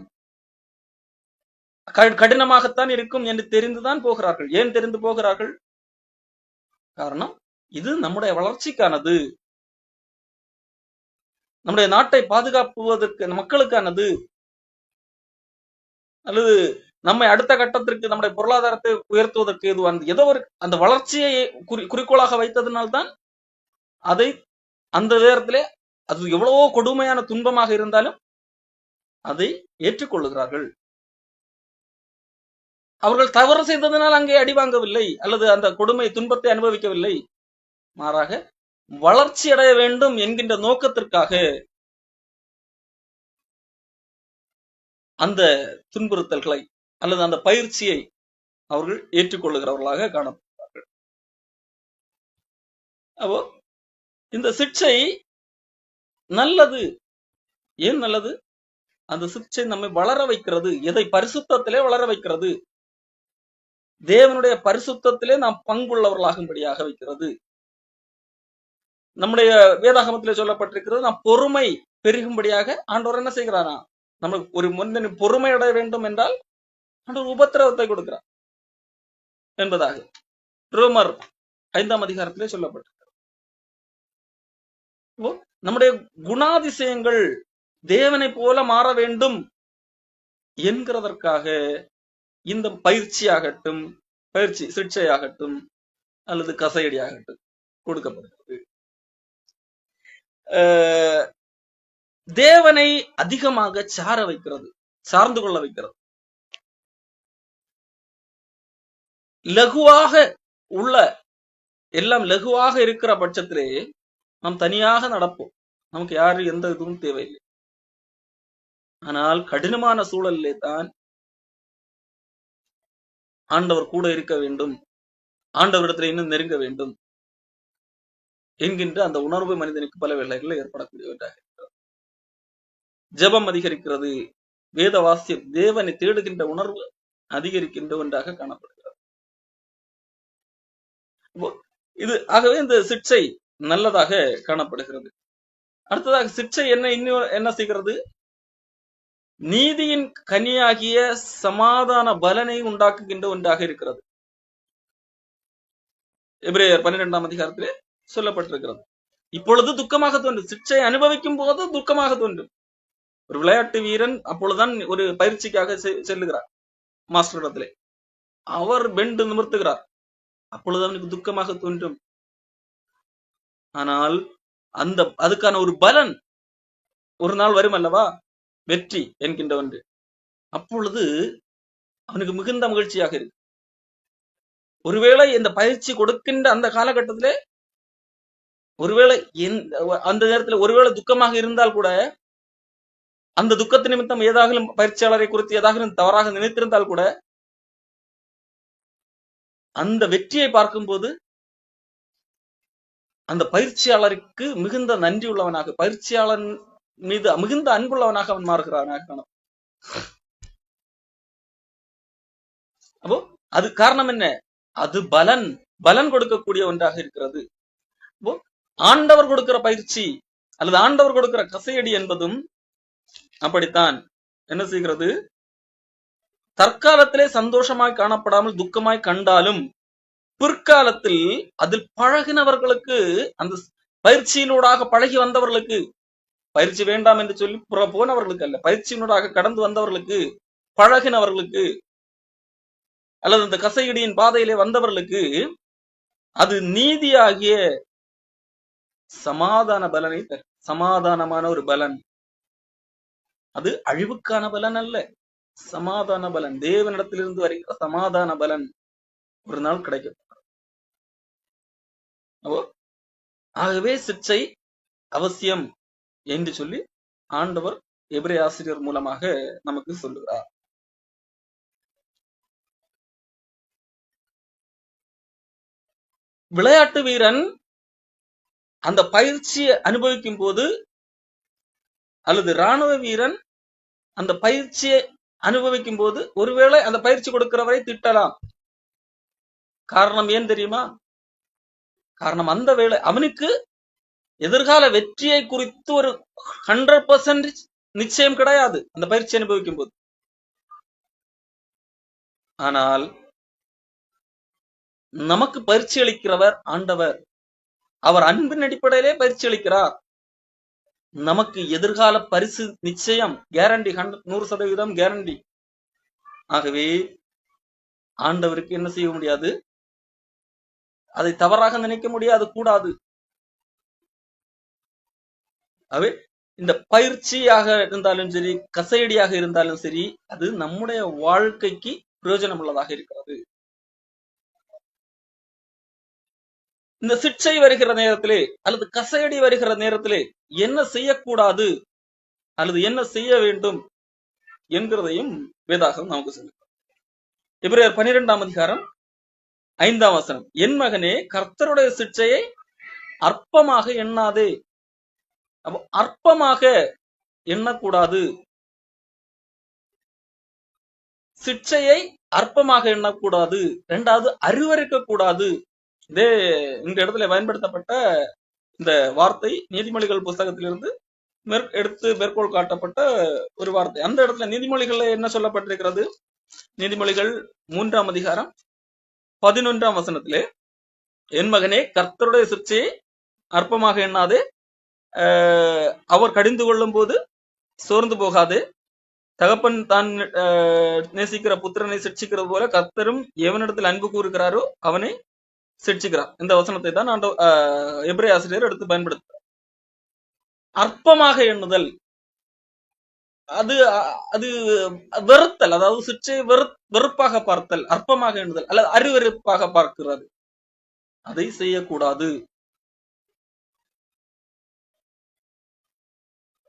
கடினமாகத்தான் இருக்கும் என்று தெரிந்துதான் போகிறார்கள். ஏன் தெரிந்து போகிறார்கள்? காரணம், இது நம்முடைய வளர்ச்சிக்கானது. நம்முடைய நாட்டை பாதுகாப்புவதற்கு மக்களுக்கானது, அல்லது நம்மை அடுத்த கட்டத்திற்கு நம்முடைய பொருளாதாரத்தை உயர்த்துவதற்கு எதுவானது, ஏதோ ஒரு அந்த வளர்ச்சியை குறிக்கோளாக வைத்ததனால்தான் அதை அந்த நேரத்திலே அது எவ்வளவோ கொடுமையான துன்பமாக இருந்தாலும் அதை ஏற்றுக்கொள்ளுகிறார்கள். அவர்கள் தவறு செய்ததனால் அங்கே அடி வாங்கவில்லை, அல்லது அந்த கொடுமை துன்பத்தை அனுபவிக்கவில்லை. மாறாக வளர்ச்சி அடைய வேண்டும் என்கின்ற நோக்கத்திற்காக அந்த துன்புறுத்தல்களை அல்லது அந்த பயிற்சியை அவர்கள் ஏற்றுக்கொள்ளுகிறவர்களாக காணப்படுகிறார்கள். அப்போ இந்த சிக்ஷை நல்லது. ஏன் நல்லது? அந்த சிக்ஷை நம்மை வளர வைக்கிறது. எதை? பரிசுத்தத்திலே வளர வைக்கிறது. தேவனுடைய பரிசுத்தத்திலே நாம் பங்குள்ளவர்களாகும்படியாக வைக்கிறது. நம்முடைய வேதாகமத்திலே சொல்லப்பட்டிருக்கிறது, நாம் பொறுமை பெருகும்படியாக ஆண்டவர் என்ன செய்கிறாரா? நமக்கு ஒரு மனிதன் பொறுமை அடைய வேண்டும் என்றால் ஆண்டவர் உபத்திரவத்தை கொடுக்கிறார் என்பதாக ரோமர் 5ஆம் அதிகாரத்திலே சொல்லப்பட்டிருக்கிறது. நம்முடைய குணாதிசயங்கள் தேவனை போல மாற வேண்டும் என்கிறதற்காக இந்த பயிற்சியாகட்டும், பயிற்சி சிக்ஷையாகட்டும் அல்லது கசையடியாகட்டும் கொடுக்கப்படுகிறது. தேவனை அதிகமாக சார வைக்கிறது, சார்ந்து கொள்ள வைக்கிறது. லகுவாக உள்ள எல்லாம் லகுவாக இருக்கிற பட்சத்திலே நாம் தனியாக நடப்போம், நமக்கு யாரு எந்த இதுவும் தேவையில்லை. ஆனால் கடினமான சூழலிலே தான் ஆண்டவர் கூட இருக்க வேண்டும், ஆண்டவரிடத்தில் இன்னும் நெருங்க வேண்டும் என்கின்ற அந்த உணர்வு மனிதனுக்கு பல வேளைகளில் ஏற்படக்கூடியவற்றாக இருக்கிறது. ஜெபம் அதிகரிக்கிறது, வேத வாசியம், தேவனை தேடுகின்ற உணர்வு அதிகரிக்கின்ற ஒன்றாக காணப்படுகிறது. இது ஆகவே இந்த சிக்ஷை நல்லதாக காணப்படுகிறது. அடுத்ததாக சிக்ஷை என்ன செய்கிறது? நீதியின் கனியாகிய சமாதான பலனை உண்டாக்குகின்ற ஒன்றாக இருக்கிறது. எபிரேயர் 12ஆம் அதிகாரத்திலே சொல்லப்பட்டிருக்கிறது. இப்பொழுது துக்கமாக தோன்றும், சிக்ஷை அனுபவிக்கும் போது துக்கமாக தோன்றும். ஒரு விளையாட்டு வீரன் அப்பொழுதுதான் ஒரு பயிற்சிக்காக செல்லுகிறார் மாஸ்டர் இடத்திலே, அவர் பெண்டு நிமிர்த்துகிறார், அப்பொழுது அவனுக்கு துக்கமாக தோன்றும். ஆனால் அதுக்கான ஒரு பலன் ஒரு நாள் வரும் அல்லவா, வெற்றி என்கின்ற ஒன்று. அப்பொழுது அவனுக்கு மிகுந்த மகிழ்ச்சியாக இருக்கு. ஒருவேளை இந்த பயிற்சி கொடுக்கின்ற அந்த காலகட்டத்திலே ஒருவேளை அந்த நேரத்தில் ஒருவேளை துக்கமாக இருந்தால் கூட, அந்த துக்கத்து நிமித்தம் ஏதாகலும் பயிற்சியாளரை குறித்து ஏதாகலும் தவறாக நினைத்திருந்தால் கூட, அந்த வெற்றியை பார்க்கும்போது அந்த பயிற்சியாளருக்கு மிகுந்த நன்றி உள்ளவனாக, பயிற்சியாளன் மீது மிகுந்த அன்புள்ளவனாக அவன் மாறுகிறானாக. அப்போ அது காரணம் என்ன? அது பலன் கொடுக்கக்கூடிய ஒன்றாக இருக்கிறது. ஆண்டவர் கொடுக்கிற பயிற்சி அல்லது ஆண்டவர் கொடுக்கிற கசையடி என்பதும் அப்படித்தான் என்ன செய்கிறது? தற்காலத்திலே சந்தோஷமாய் காணப்படாமல் துக்கமாய் கண்டாலும் பிற்காலத்தில் அதில் பழகினவர்களுக்கு, அந்த பயிற்சியினூடாக பழகி வந்தவர்களுக்கு, பயிற்சி வேண்டாம் என்று சொல்லி போனவர்களுக்கு அல்ல, பயிற்சியினூடாக கடந்து வந்தவர்களுக்கு, பழகினவர்களுக்கு அல்லது அந்த கசையடியின் பாதையிலே வந்தவர்களுக்கு அது நீதியாகிய சமாதான பலனை தரும். சமாதானமான ஒரு பலன், அது அழிவுக்கான பலன் அல்ல, சமாதான பலன், தேவனிடத்திலிருந்து வருகிற சமாதான பலன் ஒரு நாள் கிடைக்கும். ஆகவே சிக்ஷை அவசியம் என்று சொல்லி ஆண்டவர் எபிரேய ஆசிரியர் மூலமாக நமக்கு சொல்லுகிறார். விளையாட்டு வீரன் அந்த பயிற்சியை அனுபவிக்கும் போது, அல்லது இராணுவ வீரன் அந்த பயிற்சியை அனுபவிக்கும் போது ஒருவேளை அந்த பயிற்சி கொடுக்கிறவரை திட்டலாம். காரணம் ஏன் தெரியுமா? காரணம் அந்த வேளை அவனுக்கு எதிர்கால வெற்றியை குறித்து ஒரு 100% நிச்சயம் கிடையாது அந்த பயிற்சி அனுபவிக்கும் போது. ஆனால் நமக்கு பயிற்சி அளிக்கிறவர் ஆண்டவர். அவர் அன்பின் அடிப்படையிலே பயிற்சி அளிக்கிறார். நமக்கு எதிர்கால பரிசு நிச்சயம், கேரண்டி, 100% கேரண்டி. ஆகவே ஆண்டவருக்கு என்ன செய்ய முடியாது, அதை தவறாக நினைக்க முடியாது, கூடாது. ஆகவே இந்த பயிற்சியாக இருந்தாலும் சரி, கசையடியாக இருந்தாலும் சரி, அது நம்முடைய வாழ்க்கைக்கு பிரயோஜனம் உள்ளதாக இருக்கிறது. இந்த சிக்ஷை வருகிற நேரத்திலே அல்லது கசையடி வருகிற நேரத்திலே என்ன செய்யக்கூடாது அல்லது என்ன செய்ய வேண்டும் என்கிறதையும் வேதாகம் நமக்கு சொல்லுது. எபிரேயர் 12ஆம் அதிகாரம் 5ஆம் வசனம், என் மகனே கர்த்தருடைய சிக்ஷையை அற்பமாக எண்ணாதே. அப்போ அற்பமாக எண்ணக்கூடாது, சிக்ஷையை அற்பமாக எண்ணக்கூடாது. இரண்டாவது, அருவருக்க கூடாது. இதே இந்த இடத்துல பயன்படுத்தப்பட்ட இந்த வார்த்தை நீதிமொழிகள் புஸ்தகத்திலிருந்து எடுத்து மேற்கோள் காட்டப்பட்ட ஒரு வார்த்தை. அந்த இடத்துல நீதிமொழிகள்ல என்ன சொல்லப்பட்டிருக்கிறது? நீதிமொழிகள் 3ஆம் அதிகாரம் 11ஆம் வசனத்திலே, என் மகனே கர்த்தருடைய சிக்ஷையை அற்பமாக எண்ணாதே, அவர் கடிந்து கொள்ளும் போது சோர்ந்து போகாது. தகப்பன் தான் நேசிக்கிற புத்திரனை சிக்ஷிக்கிறது போல கர்த்தரும் எவனிடத்தில் அன்பு கூறுகிறாரோ அவனை சிக்ஷிக்கிறார். இந்த வசனத்தை தான் எபிரேய ஆசிரியர் எடுத்து பயன்படுத்துறார். அற்பமாக எண்ணுதல், அது அது வெறுத்தல், அதாவது சிக்ஷை வெறுப்பாக பார்த்தல், அற்பமாக எண்ணுதல் அல்லது அருவருப்பாக பார்க்கிறது, அதை செய்யக்கூடாது.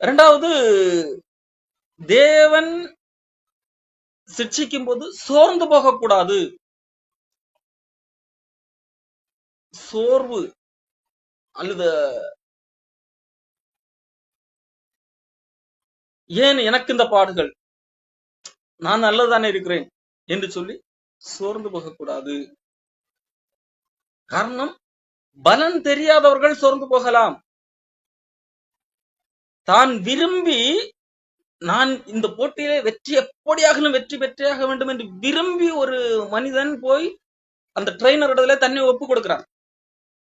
இரண்டாவது, தேவன் சிக்ஷிக்கும் போது சோர்ந்து போகக்கூடாது. சோர்வு அல்லது ஏன் எனக்கு இந்த பாடுகள், நான் நல்லதானே இருக்கிறேன் என்று சொல்லி சோர்ந்து போகக்கூடாது. காரணம், பலன் தெரியாதவர்கள் சோர்ந்து போகலாம். தான் விரும்பி நான் இந்த போட்டியிலே எப்படியாகலும் வெற்றி பெற்றியாக வேண்டும் என்று விரும்பி ஒரு மனிதன் போய் அந்த ட்ரெயினர் இடத்துல தன்னை ஒப்பு கொடுக்கிறான்.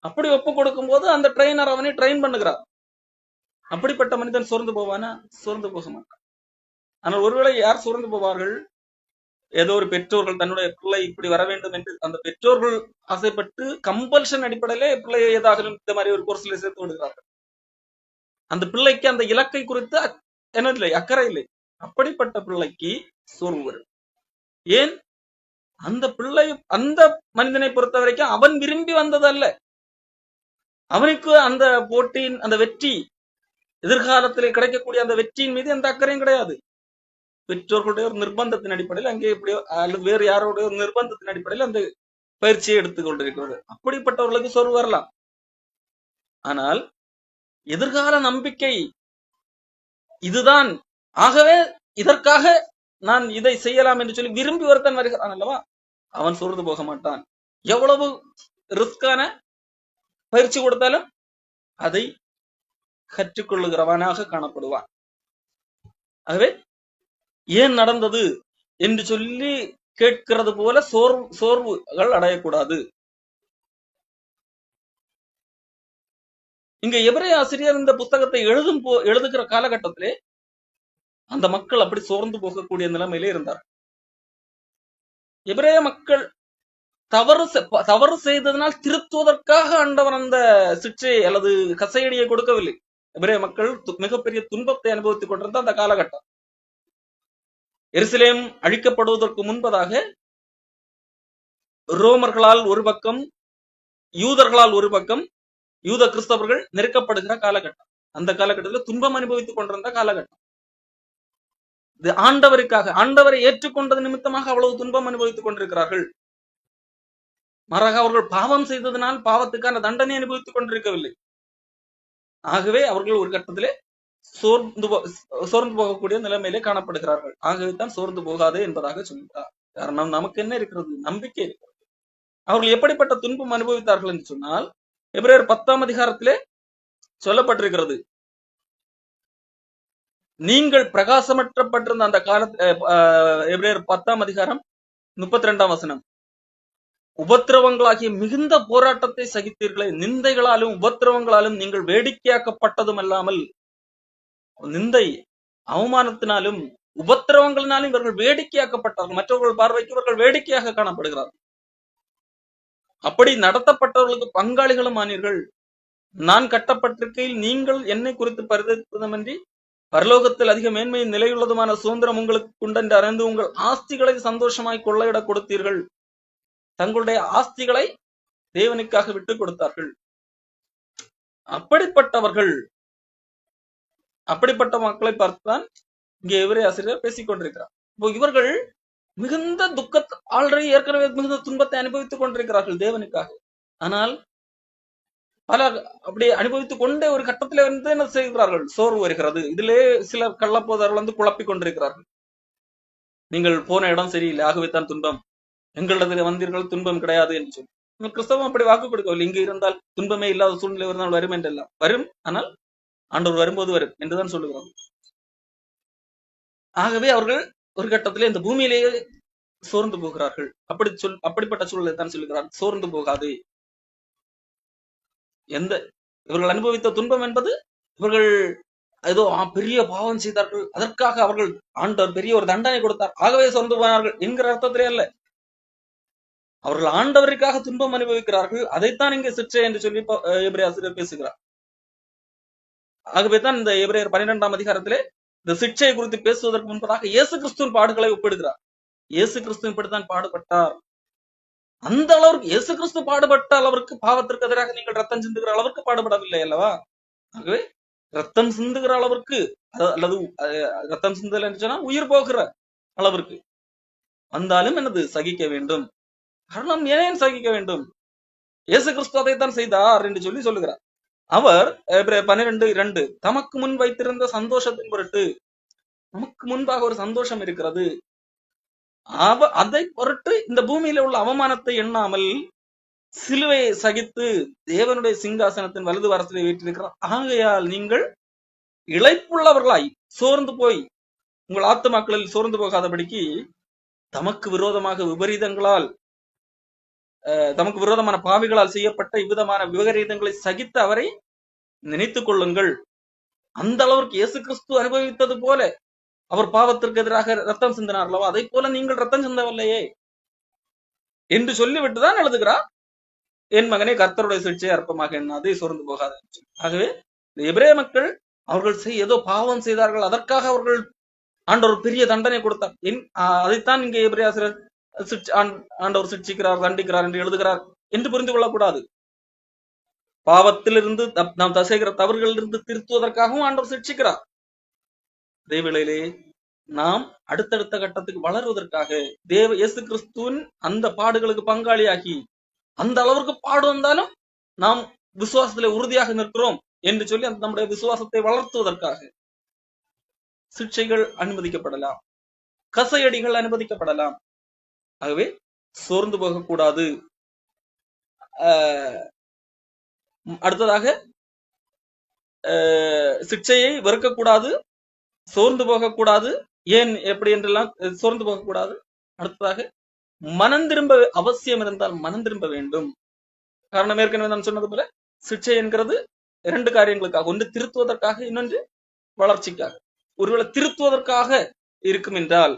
அப்படி ஒப்பு கொடுக்கும் போது அந்த ட்ரெயினர் அவனை ட்ரெயின் பண்ணுகிறார். அப்படிப்பட்ட மனிதன் சோர்ந்து போவானா? சோர்ந்து போக மாட்டான். ஆனால் ஒருவேளை யார் சோர்ந்து போவார்கள்? ஏதோ ஒரு பெற்றோர்கள் தன்னுடைய பிள்ளை இப்படி வர வேண்டும் என்று அந்த பெற்றோர்கள் ஆசைப்பட்டு கம்பல்ஷன் அடிப்படையிலே பிள்ளையை ஏதாவது இந்த மாதிரி ஒரு கோர்ஸ்ல சேர்த்து விடுகிறார்கள். அந்த பிள்ளைக்கு அந்த இலக்கை குறித்து என்ன இல்லை, அக்கறை இல்லை. அப்படிப்பட்ட பிள்ளைக்கு சோர்வு வரும். ஏன்? அந்த பிள்ளை, அந்த மனிதனை பொறுத்த வரைக்கும் அவன் விரும்பி வந்ததல்ல. அவனுக்கு அந்த போட்டியின் அந்த வெற்றி, எதிர்காலத்தில் கிடைக்கக்கூடிய அந்த வெற்றியின் மீது எந்த அக்கறையும் கிடையாது. பெற்றோர்களுடைய ஒரு நிர்பந்தத்தின் அடிப்படையில் அங்கே எப்படியோ அல்லது வேறு யாருடைய ஒரு நிர்பந்தத்தின் அடிப்படையில் அந்த பயிற்சியை எடுத்துக் கொண்டிருக்கிறது. அப்படிப்பட்டவர்களுக்கு சோர்வு வரலாம். ஆனால் எதிர்கால நம்பிக்கை இதுதான், ஆகவே இதற்காக நான் இதை செய்யலாம் என்று சொல்லி விரும்பி ஒருத்தன் வருகிறான் அல்லவா, அவன் சோர்ந்து போக மாட்டான். எவ்வளவு ரிஸ்கான பயிற்சி கொடுத்தாலும் அதை கற்றுக்கொள்ளுகிறவனாக காணப்படுவான். ஆகவே ஏன் நடந்தது என்று சொல்லி கேட்கிறது போல சோர்வுகள் அடையக்கூடாது. இங்க எபிரேய ஆசிரியர் இந்த புத்தகத்தை எழுதுகிற காலகட்டத்திலே அந்த மக்கள் அப்படி சோர்ந்து போகக்கூடிய நிலைமையிலே இருந்தார். எபிரேய மக்கள் தவறு செய்ததனால் திருத்துவதற்காக ஆண்டவன் அந்த சிக்ஷை அல்லது கசையடியை கொடுக்கவில்லை. எபிரேய மக்கள் மிகப்பெரிய துன்பத்தை அனுபவித்துக் கொண்டிருந்த அந்த காலகட்டம். எருசலேம் அழிக்கப்படுவதற்கு முன்பதாக ரோமர்களால் ஒரு பக்கம், யூதர்களால் ஒரு பக்கம், யூத கிறிஸ்தவர்கள் நெருக்கப்படுகிற காலகட்டம். அந்த காலகட்டத்தில் துன்பம் அனுபவித்துக் கொண்டிருந்த காலகட்டம். இது ஆண்டவருக்காக, ஆண்டவரை ஏற்றுக்கொண்டது நிமித்தமாக அவ்வளவு துன்பம் அனுபவித்துக் கொண்டிருக்கிறார்கள். மாறாக அவர்கள் பாவம் செய்ததனால் பாவத்துக்கான தண்டனை அனுபவித்துக் கொண்டிருக்கவில்லை. ஆகவே அவர்கள் ஒரு கட்டத்திலே சோர்ந்து போகக்கூடிய நிலைமையிலே காணப்படுகிறார்கள். ஆகவே தான் சோர்ந்து போகாதே என்பதாக சொல்கிறார். காரணம், நமக்கு என்ன இருக்கிறது? நம்பிக்கை இருக்கிறது. அவர்கள் எப்படிப்பட்ட துன்பம் அனுபவித்தார்கள் என்று சொன்னால், எபிரேயர் 10ஆம் அதிகாரத்திலே சொல்லப்பட்டிருக்கிறது. நீங்கள் பிரகாசமற்றப்பட்டிருந்த அந்த காலத்தில், எபிரேயர் 10ஆம் அதிகாரம் 32ஆம் வசனம், உபத்திரவங்களாகிய மிகுந்த போராட்டத்தை சகித்தீர்களே, நிந்தைகளாலும் உபத்திரவங்களாலும் நீங்கள் வேடிக்கையாக்கப்பட்டதும் அல்லாமல் நிந்தை, அவமானத்தினாலும் உபத்திரவங்களினாலும் இவர்கள் வேடிக்கையாக்கப்பட்டார்கள். மற்றவர்கள் பார்வைக்கு இவர்கள் வேடிக்கையாக காணப்படுகிறார்கள். அப்படி நடத்தப்பட்டவர்களுக்கு பங்காளிகளும் ஆனீர்கள். நான் கட்டப்பட்டிருக்கையில் நீங்கள் என்னை குறித்து பரிதவிப்பதுமின்றி பரலோகத்தில் அதிக மேன்மையின் நிலையுள்ளதுமான சுதந்திரம் உங்களுக்கு உண்டென்று அறிந்து உங்கள் ஆஸ்திகளை சந்தோஷமாய் கொள்ளையிட கொடுத்தீர்கள். தங்களுடைய ஆஸ்திகளை தேவனுக்காக விட்டுக் கொடுத்தார்கள். அப்படிப்பட்ட மக்களை பார்த்துதான் இங்கே எபிரேய ஆசிரியர் பேசிக் கொண்டிருக்கிறார். இப்போ இவர்கள் மிகுந்த துக்கத்தை ஆல்ரெடி ஏற்கனவே மிகுந்த துன்பத்தை அனுபவித்துக் கொண்டிருக்கிறார்கள் தேவனுக்காக. ஆனால் பல அப்படி அனுபவித்துக் கொண்டே ஒரு கட்டத்திலே வந்து என்ன செய்கிறார்கள்? சோர்வு வருகிறது. இதிலே சில கள்ளப்போதர்கள் வந்து குழப்பிக் கொண்டிருக்கிறார்கள். நீங்கள் போன இடம் சரியில்லை, ஆகவே தான் துன்பம். எங்களிடத்தில் வந்தீர்கள், துன்பம் கிடையாது என்று சொல்லி கிறிஸ்தவம் அப்படி வாக்கு கொடுக்கவில்லை. இங்கு இருந்தால் துன்பமே இல்லாத சூழ்நிலை ஒரு நாள் வரும் என்றெல்லாம் வரும். ஆனால் ஆண்டவர் வரும்போது வரும் என்றுதான் சொல்லுகிறார்கள். ஆகவே அவர்கள் ஒரு கட்டத்திலே இந்த பூமியிலேயே சோர்ந்து போகிறார்கள். அப்படிப்பட்ட சூழலை தான் சொல்லுகிறார். சோர்ந்து போகாது. இவர்கள் அனுபவித்த துன்பம் என்பது இவர்கள் ஏதோ பெரிய பாவம் செய்தார்கள், அதற்காக அவர்கள் ஆண்டவர் பெரிய ஒரு தண்டனை கொடுத்தார், ஆகவே சோர்ந்து போனார்கள் என்கிற அர்த்தத்திலே அல்ல. அவர்கள் ஆண்டவருக்காக துன்பம் அனுபவிக்கிறார்கள். அதைத்தான் இங்கே சிற்றை என்று சொல்லி எபிரேய ஆசிரியர் பேசுகிறார். ஆகவேதான் இந்த எபிரேயர் 12ஆம் அதிகாரத்திலே இந்த சிற்றையை குறித்து பேசுவதற்கு முன்பதாக இயேசு கிறிஸ்துவின் பாடுகளை ஒப்பிடுகிறார். இயேசு கிறிஸ்து இப்படித்தான் பாடுபட்டார். அந்த அளவுக்கு இயேசு கிறிஸ்து பாடுபட்ட அளவிற்கு பாவத்திற்கு எதிராக நீங்கள் ரத்தம் சிந்துகிற அளவுக்கு பாடுபடவில்லை அல்லவா? ஆகவே ரத்தம் சிந்துகிற அளவிற்கு, அல்லது ரத்தம் சிந்துதல் என்று சொன்னா உயிர் போகிற அளவிற்கு வந்தாலும் என்னது சகிக்க வேண்டும். காரணம் ஏன் சகிக்க வேண்டும்? இயேசு கிறிஸ்து அதைத்தான் செய்தார் என்று சொல்லி சொல்லுகிறார். அவர் 12:2 தமக்கு முன் வைத்திருந்த சந்தோஷத்தின் பொருட்டு, நமக்கு முன்பாக ஒரு சந்தோஷம் இருக்கிறது, அதை பொருட்டு இந்த பூமியில உள்ள அவமானத்தை எண்ணாமல் சிலுவையை சகித்து தேவனுடைய சிங்காசனத்தின் வலது வாரத்திலே வீற்றிருக்கிறார். ஆகையால் நீங்கள் இளைப்புள்ளவர்களாய் சோர்ந்து போய் உங்கள் ஆத்துமாக்களில் சோர்ந்து போகாதபடிக்கு தமக்கு விரோதமாக விபரீதங்களால் தமக்கு விரோதமான பாவிகளால் செய்யப்பட்ட இவ்விதமான விபரீதங்களை சகித்த அவரை நினைத்துக் கொள்ளுங்கள். அந்த அளவிற்கு இயேசு கிறிஸ்து அனுபவித்தது போல அவர் பாவத்திற்கு எதிராக ரத்தம் சிந்தினார் அல்லவா? அதை போல நீங்கள் ரத்தம் சிந்தவில்லையே என்று சொல்லிவிட்டுதான் எழுதுகிறார், என் மகனே கர்த்தருடைய சிட்சையை அற்பமாக எண்ணாதே, சோர்ந்து போகாது. ஆகவே இந்த எபிரேய மக்கள் அவர்கள் ஏதோ பாவம் செய்தார்கள், அதற்காக அவர்கள் ஆண்டவர் பெரிய தண்டனை கொடுத்தார். அதைத்தான் இங்கே எபிரேய ஆசிரியர் ஆண்டவர் சிட்சிக்கிறார், தண்டிக்கிறார் என்று எழுதுகிறார் என்று புரிந்து கொள்ளக்கூடாது. பாவத்திலிருந்து நாம் செய்கிற தவறுகளிலிருந்து திருத்துவதற்காகவும் ஆண்டவர் சிட்சிக்கிறார். அதே வேளையிலே நாம் அடுத்தடுத்த கட்டத்துக்கு வளர்வதற்காக இயேசு கிறிஸ்துவின் அந்த பாடுகளுக்கு பங்காளியாகி அந்த அளவிற்கு பாடு வந்தாலும் நாம் விசுவாசத்திலே உறுதியாக நிற்கிறோம் என்று சொல்லி அந்த நம்முடைய விசுவாசத்தை வளர்த்துவதற்காக சிக்ஷைகள் அனுமதிக்கப்படலாம், கசையடிகள் அனுமதிக்கப்படலாம். ஆகவே சோர்ந்து போகக்கூடாது. அடுத்ததாக சிக்ஷையை வெறுக்கக்கூடாது, சோர்ந்து போகக்கூடாது. ஏன் எப்படி என்றெல்லாம் சோர்ந்து போகக்கூடாது. அடுத்ததாக மனம் திரும்ப அவசியம் இருந்தால் மனம் திரும்ப வேண்டும். காரணம் ஏற்கனவே நான் சொன்னது போல சிக்ஷை என்கிறது 2 காரியங்களுக்காக, ஒன்று திருத்துவதற்காக, இன்னொன்று வளர்ச்சிக்காக. ஒருவேளை திருத்துவதற்காக இருக்கும் என்றால்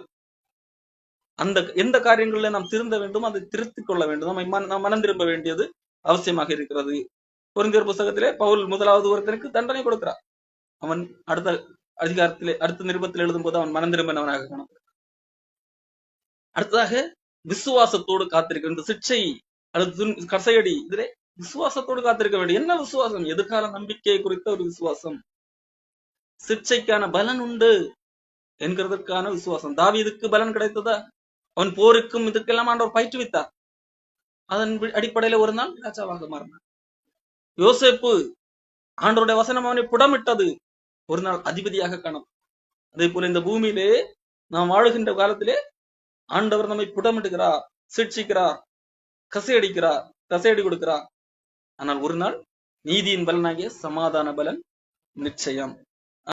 அந்த எந்த காரியங்களில நாம் திருந்த வேண்டும், அதை திருத்திக் கொள்ள வேண்டும், நாம் மனம் திரும்ப வேண்டியது அவசியமாக இருக்கிறது. கொரிந்தியர் புத்தகத்திலே பவுல் முதலாவது ஒருத்தனுக்கு தண்டனை கொடுக்கிறார். அவன் அடுத்த நிருபத்தில் எழுதும் போது அவன் மனம் திரும்பினவனாக காணப்படுகிறான். அடுத்ததாக விசுவாசத்தோடு காத்திருக்க இந்த சிக்ஷை அல்லது கசையடி இதிலே விசுவாசத்தோடு காத்திருக்க வேண்டும். என்ன விசுவாசம்? எதிர்கால நம்பிக்கையை குறித்த ஒரு விசுவாசம். சிக்ஷைக்கான பலன் உண்டு என்கிறதற்கான விசுவாசம். தாவீதுக்கு பலன் கிடைத்ததா? அவன் போருக்கும் இதுக்கெல்லாம் ஆண்டவர் பயிற்றுவித்தார். அதன் அடிப்படையில ஒரு நாள் ராஜாவாக மாறினார். யோசேப்பு ஆண்டவருடைய வசனம் அவனை புடமிட்டது, ஒரு நாள் அதிபதியாக காணும். அதே போல இந்த பூமியிலே நாம் வாழுகின்ற காலத்திலே ஆண்டவர் நம்மை புடமிடுகிறார், சிட்சிக்கிறார், கசையடி கொடுக்கிறார். ஆனால் ஒரு நாள் நீதியின் பலனாகிய சமாதான பலன் நிச்சயம்.